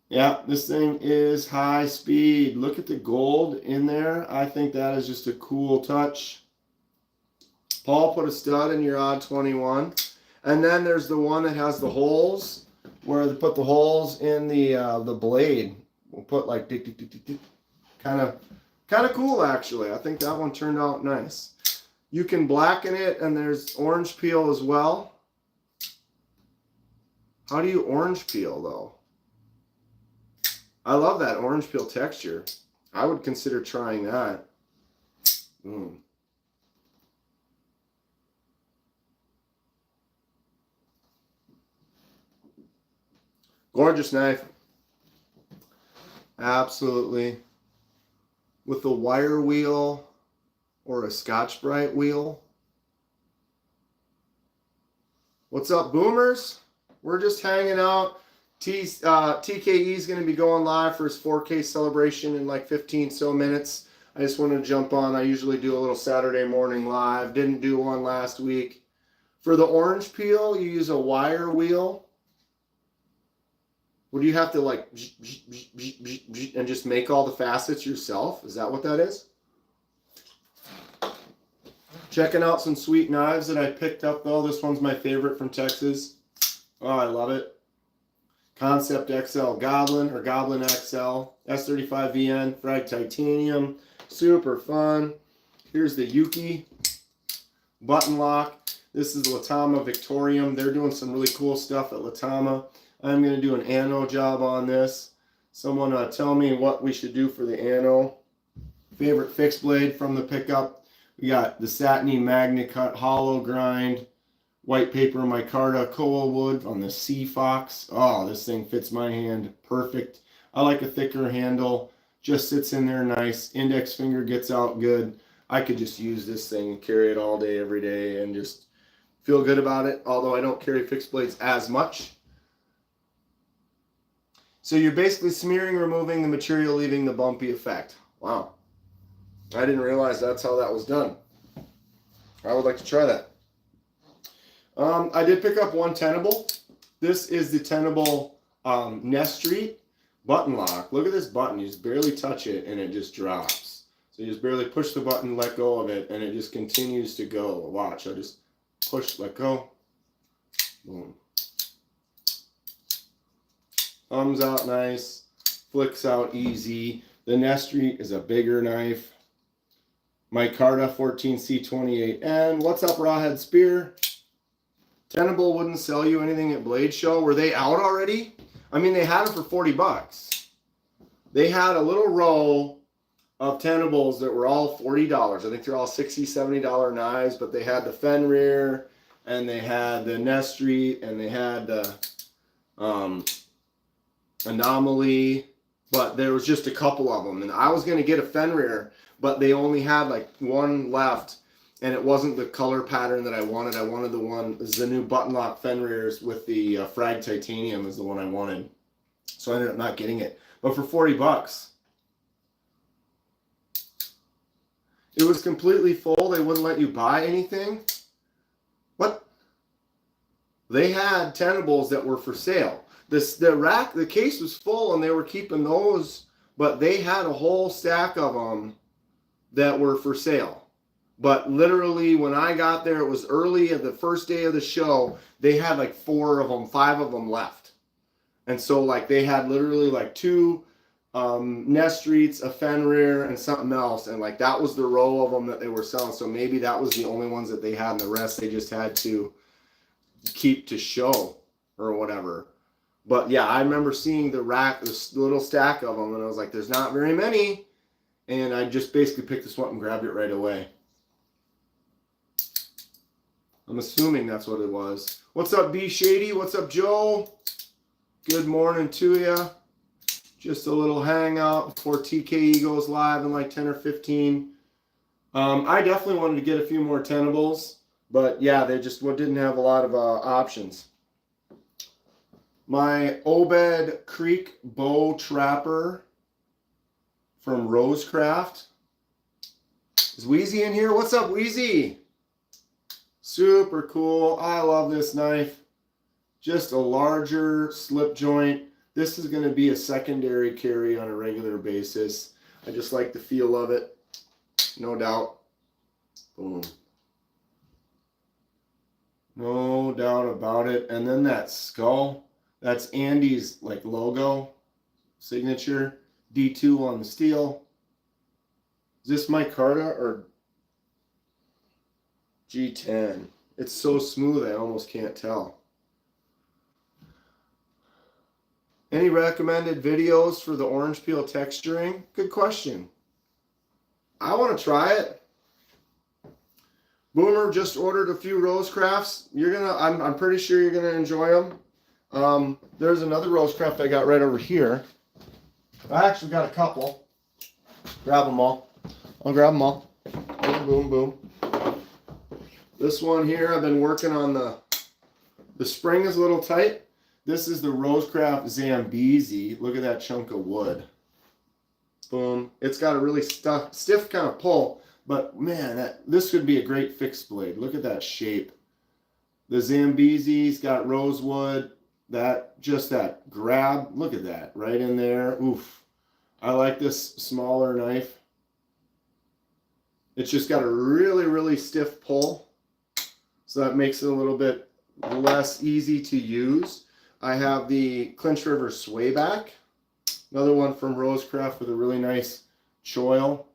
A: Yeah, this thing is high speed. Look at the gold in there. I think that is just a cool touch. Paul put a stud in your odd 21. And then there's the one that has the holes, where they put the holes in the blade. We'll put like kind of cool actually. I think that one turned out nice. You can blacken it, and there's orange peel as well. How do you orange peel though? I love that orange peel texture. I would consider trying that. Gorgeous knife. Absolutely. With a wire wheel or a Scotch-Brite wheel. What's up, boomers? We're just hanging out. TKE is going to be going live for his 4K celebration in like 15 so minutes. I just wanted to jump on. I usually do a little Saturday morning live. Didn't do one last week. For the orange peel, you use a wire wheel. Would you have to like and just make all the facets yourself? Is that what that is? Checking out some sweet knives that I picked up though. This one's my favorite from Texas. Oh, I love it. Concept XL Goblin or Goblin XL. S35 VN, frag titanium. Super fun. Here's the Yuki button lock. This is Latama Victorium. They're doing some really cool stuff at Latama. I'm going to do an ano job on this. Someone tell me what we should do for the ano. Favorite fixed blade from the pickup. We got the Satiny Magna Cut Hollow Grind. White paper micarta koa wood on the Sea Fox. Oh, this thing fits my hand perfect. I like a thicker handle. Just sits in there nice. Index finger gets out good. I could just use this thing and carry it all day, every day, and just feel good about it. Although I don't carry fixed blades as much. So you're basically smearing, removing the material, leaving the bumpy effect. Wow. I didn't realize that's how that was done. I would like to try that. I did pick up one tenable. This is the tenable Nest Street button lock. Look at this button. You just barely touch it and it just drops. So you just barely push the button, let go of it, and it just continues to go. Watch, I just push, let go. Boom. Thumbs out nice, flicks out easy. The Nestri is a bigger knife. Micarta 14C28N. What's up, Rawhead Spear? Tenable wouldn't sell you anything at Blade Show. Were they out already? I mean, they had them for 40 bucks. They had a little row of Tenables that were all $40. I think they're all $60, $70 knives, but they had the Fenrir, and they had the Nestri, and they had the Anomaly, but there was just a couple of them. And I was going to get a Fenrir, but they only had like one left, and it wasn't the color pattern that I wanted. I wanted the one, this is the new button lock Fenrirs with the Frag Titanium is the one I wanted. So I ended up not getting it. But for 40 bucks, it was completely full. They wouldn't let you buy anything. What? They had Tenables that were for sale. The case was full, and they were keeping those, but they had a whole stack of them that were for sale. But literally, when I got there, it was early at the first day of the show. They had like 4 of them, 5 of them left. And so like they had literally like 2 Nestreets, a Fenrir, and something else. And like that was the row of them that they were selling. So maybe that was the only ones that they had, and the rest they just had to keep to show or whatever. But yeah, I remember seeing the rack, this little stack of them, and I was like, there's not very many. And I just basically picked this one up and grabbed it right away. I'm assuming that's what it was. What's up, B Shady? What's up, Joe? Good morning to you. Just a little hangout before TKE goes live in like 10 or 15. I definitely wanted to get a few more Tenables, but yeah, they just didn't have a lot of options. My Obed Creek Bow Trapper from Rosecraft. Is Wheezy in here? What's up, Wheezy? Super cool. I love this knife. Just a larger slip joint. This is going to be a secondary carry on a regular basis. I just like the feel of it. No doubt. Boom. No doubt about it. And then that skull. That's Andy's like logo, signature, D2 on the steel. Is this micarta or G10? It's so smooth I almost can't tell. Any recommended videos for the orange peel texturing? Good question. I want to try it. Boomer just ordered a few Rosecrafts. I'm pretty sure you're gonna enjoy them. There's another Rosecraft I got right over here. I actually got a couple. Grab them all. I'll grab them all. Boom, boom, boom. This one here, I've been working on the spring is a little tight. This is the Rosecraft Zambezi. Look at that chunk of wood. Boom. It's got a really stiff kind of pull, but man, this could be a great fixed blade. Look at that shape. The Zambezi's got rosewood. That grab, look at that right in there. Oof. I like this smaller knife. It's just got a really, really stiff pull, so that makes it a little bit less easy to use. I have the Clinch River Swayback, another one from Rosecraft with a really nice choil.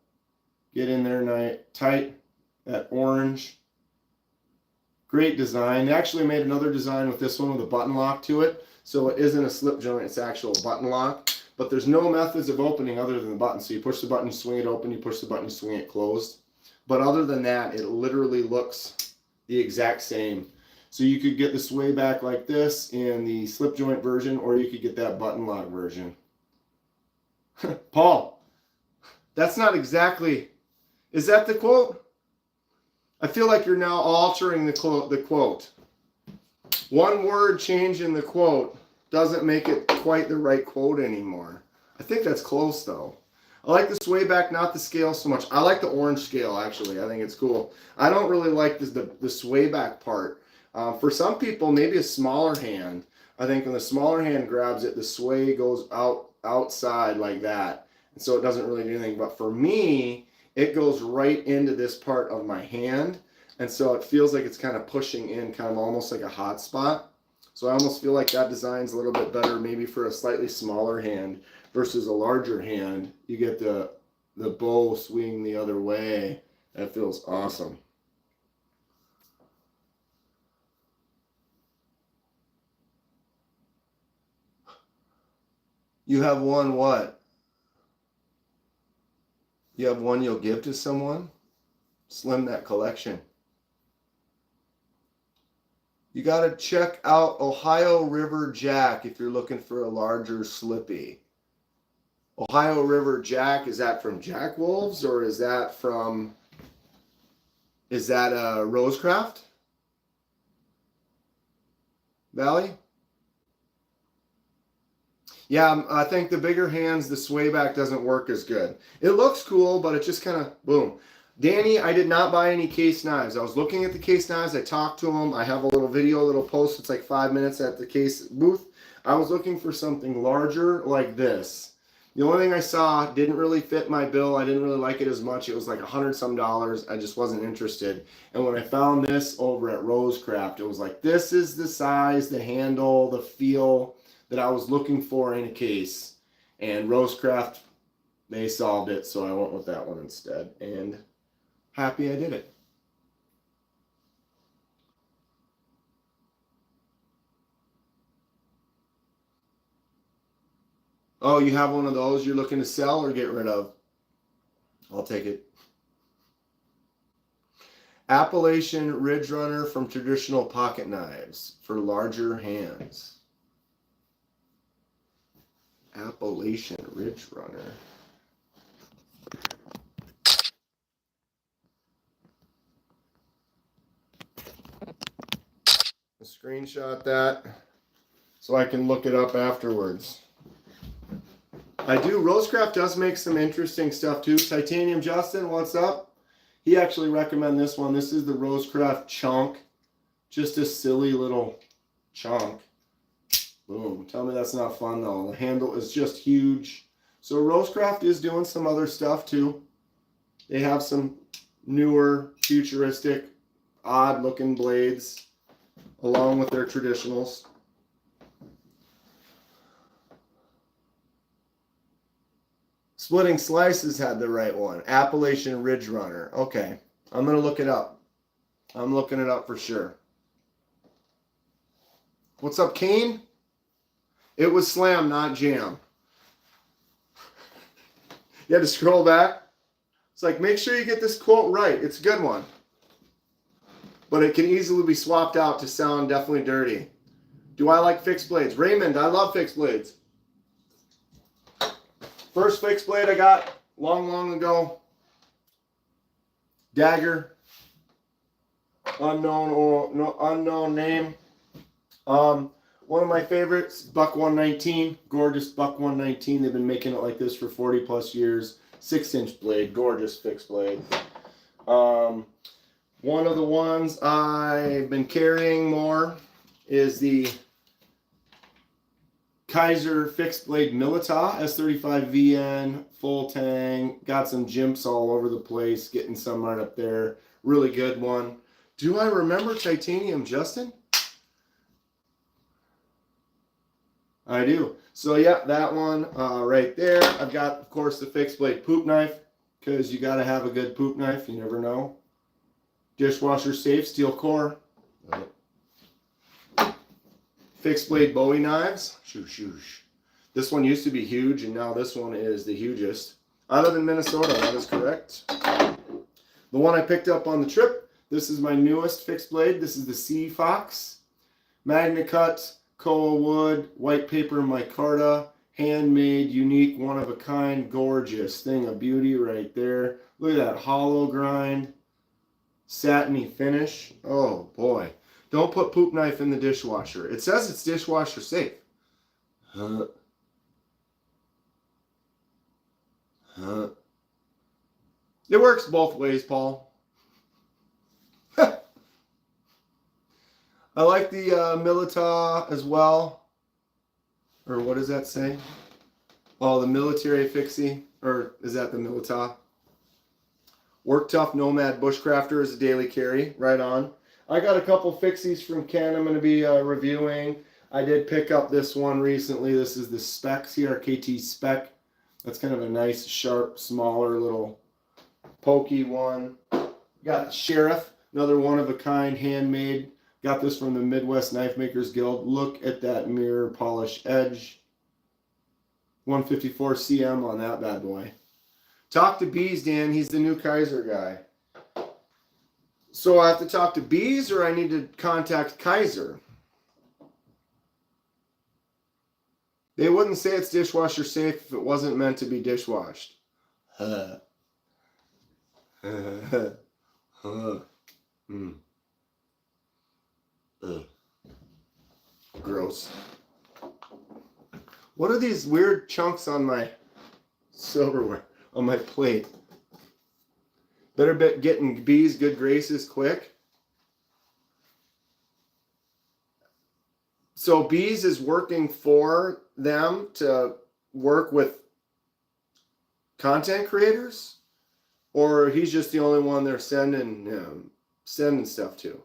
A: Get in there tight, that orange. Great design. They actually made another design with this one with a button lock to it. So it isn't a slip joint, it's actual button lock. But there's no methods of opening other than the button. So you push the button, you swing it open, you push the button, you swing it closed. But other than that, it literally looks the exact same. So you could get the sway back like this in the slip joint version, or you could get that button lock version. Paul, that's not exactly, is that the quote? I feel like you're now altering the quote. One word change in the quote doesn't make it quite the right quote anymore. I think that's close though. I like the sway back, not the scale so much. I like the orange scale actually. I think it's cool. I don't really like the sway back part. For some people, maybe a smaller hand. I think when the smaller hand grabs it, the sway goes outside like that. And so it doesn't really do anything. But for me, it goes right into this part of my hand. And so it feels like it's kind of pushing in, kind of almost like a hot spot. So I almost feel like that design's a little bit better maybe for a slightly smaller hand versus a larger hand. You get the bow swing the other way. That feels awesome. You have one what? You have one you'll give to someone? Slim that collection. You got to check out Ohio River Jack if you're looking for a larger slippy. Ohio River Jack, is that from Jack Wolves or is that Rosecraft Valley? Yeah, I think the bigger hands, the sway back doesn't work as good. It looks cool, but it just kind of, boom. Danny, I did not buy any case knives. I was looking at the case knives. I talked to them. I have a little video, a little post. It's like 5 minutes at the case booth. I was looking for something larger like this. The only thing I saw didn't really fit my bill. I didn't really like it as much. It was like $100 some. I just wasn't interested. And when I found this over at Rosecraft, it was like, this is the size, the handle, the feel that I was looking for in a case. And Rosecraft, they solved it, so I went with that one instead. And happy I did it. Oh, you have one of those you're looking to sell or get rid of? I'll take it. Appalachian Ridge Runner from traditional pocket knives for larger hands. Appalachian Ridge Runner. Screenshot that so I can look it up afterwards. I do. Rosecraft does make some interesting stuff too. Titanium Justin, what's up? He actually recommended this one. This is the Rosecraft Chunk. Just a silly little chunk. Boom. Tell me that's not fun though. The handle is just huge. So Rosecraft is doing some other stuff too. They have some newer, futuristic, odd looking blades along with their traditionals. Splitting Slices had the right one. Appalachian Ridge Runner. Okay. I'm going to look it up. I'm looking it up for sure. What's up, Kane? It was Slam, not Jam. You had to scroll back. It's like, make sure you get this quote right. It's a good one. But it can easily be swapped out to sound definitely dirty. Do I like fixed blades? Raymond, I love fixed blades. First fixed blade I got long ago. Dagger. Unknown name. One of my favorites, Buck 119. Gorgeous Buck 119. They've been making it like this for 40 plus years. 6-inch blade. Gorgeous fixed blade. One of the ones I've been carrying more is the Kaiser fixed blade Milita S35VN full tang. Got some jimps all over the place. Getting some right up there. Really good one. Do I remember Titanium Justin? I do. So yeah, that one right there. I've got, of course, the fixed blade poop knife because you got to have a good poop knife. You never know. Dishwasher safe steel core. Fixed blade Bowie knives. Shoosh. This one used to be huge, and now this one is the hugest. I live in Minnesota. That is correct. The one I picked up on the trip. This is my newest fixed blade. This is the Sea Fox. Magna Cut, Koa wood, white paper micarta, handmade, unique, one of a kind, gorgeous thing of beauty right there. Look at that hollow grind, satiny finish. Oh boy. Don't put poop knife in the dishwasher. It says it's dishwasher safe. It works both ways, Paul. I like the Milita as well. Or what does that say? Oh, the military fixie. Or is that the Milita? Work Tough Nomad Bushcrafter is a daily carry. Right on. I got a couple fixies from Ken I'm going to be reviewing. I did pick up this one recently. This is the Specs here, KT Spec. That's kind of a nice, sharp, smaller little pokey one. Got the Sheriff, another one of a kind, handmade. Got this from the Midwest Knife Makers Guild. Look at that mirror polish edge. 154 cm on that bad boy. Talk to Bees, Dan. He's the new Kaiser guy. So I have to talk to Bees or I need to contact Kaiser? They wouldn't say it's dishwasher safe if it wasn't meant to be dishwashed. Gross. What are these weird chunks on my silverware, on my plate? Better bet getting Bees good graces quick. So Bees is working for them to work with content creators, or he's just the only one they're sending stuff to.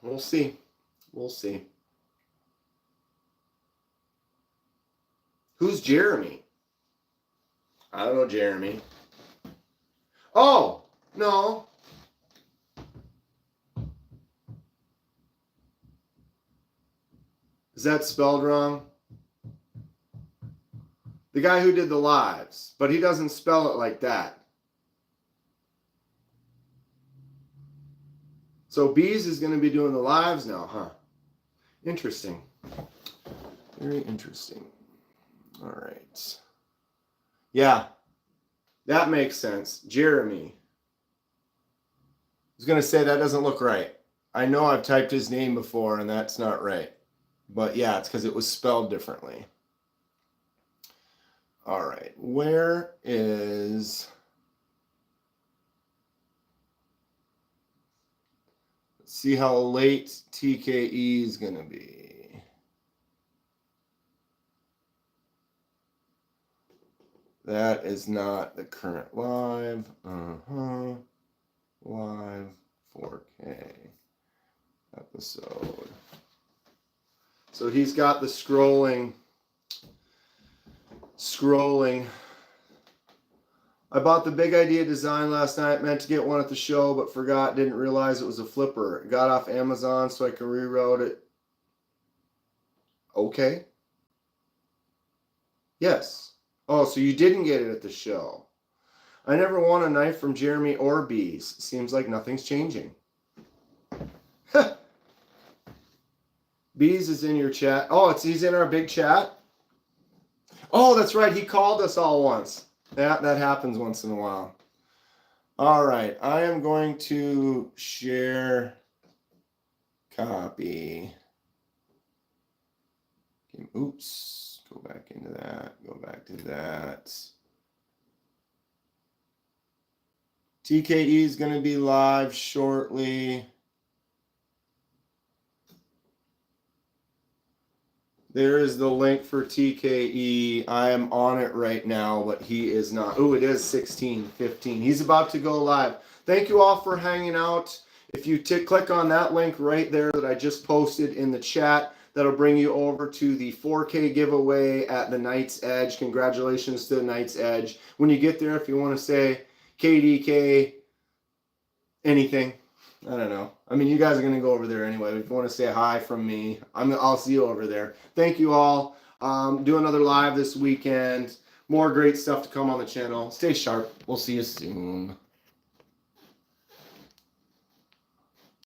A: We'll see. We'll see. Who's Jeremy? I don't know Jeremy. Oh, no. Is that spelled wrong? The guy who did the lives, but he doesn't spell it like that. So Bees is going to be doing the lives now, huh? Interesting. Very interesting. All right. Yeah, that makes sense. Jeremy. I was going to say that doesn't look right. I know I've typed his name before and that's not right. But yeah, it's because it was spelled differently. All right. Where is... Let's see how late TKE is going to be. That is not the current live. Live 4K episode. So he's got the scrolling. I bought the Big Idea design last night. Meant to get one at the show, but forgot. Didn't realize it was a flipper. It got off Amazon so I can reroute it. Okay. Yes. Oh, so you didn't get it at the show. I never won a knife from Jeremy or Bees. Seems like nothing's changing. Bees is in your chat. Oh, he's in our big chat? Oh, that's right. He called us all once. That happens once in a while. All right. I am going to share copy. Oops. Go back into that. Go back to that. TKE is going to be live shortly. There is the link for TKE. I am on it right now, but he is not. Oh, it is 16:15. He's about to go live. Thank you all for hanging out. If you click on that link right there that I just posted in the chat, that'll bring you over to the 4K giveaway at the Knight's Edge. Congratulations to the Knight's Edge. When you get there, if you want to say KDK, anything, I don't know. I mean, you guys are going to go over there anyway. If you want to say hi from me, I'll see you over there. Thank you all. Do another live this weekend. More great stuff to come on the channel. Stay sharp. We'll see you soon.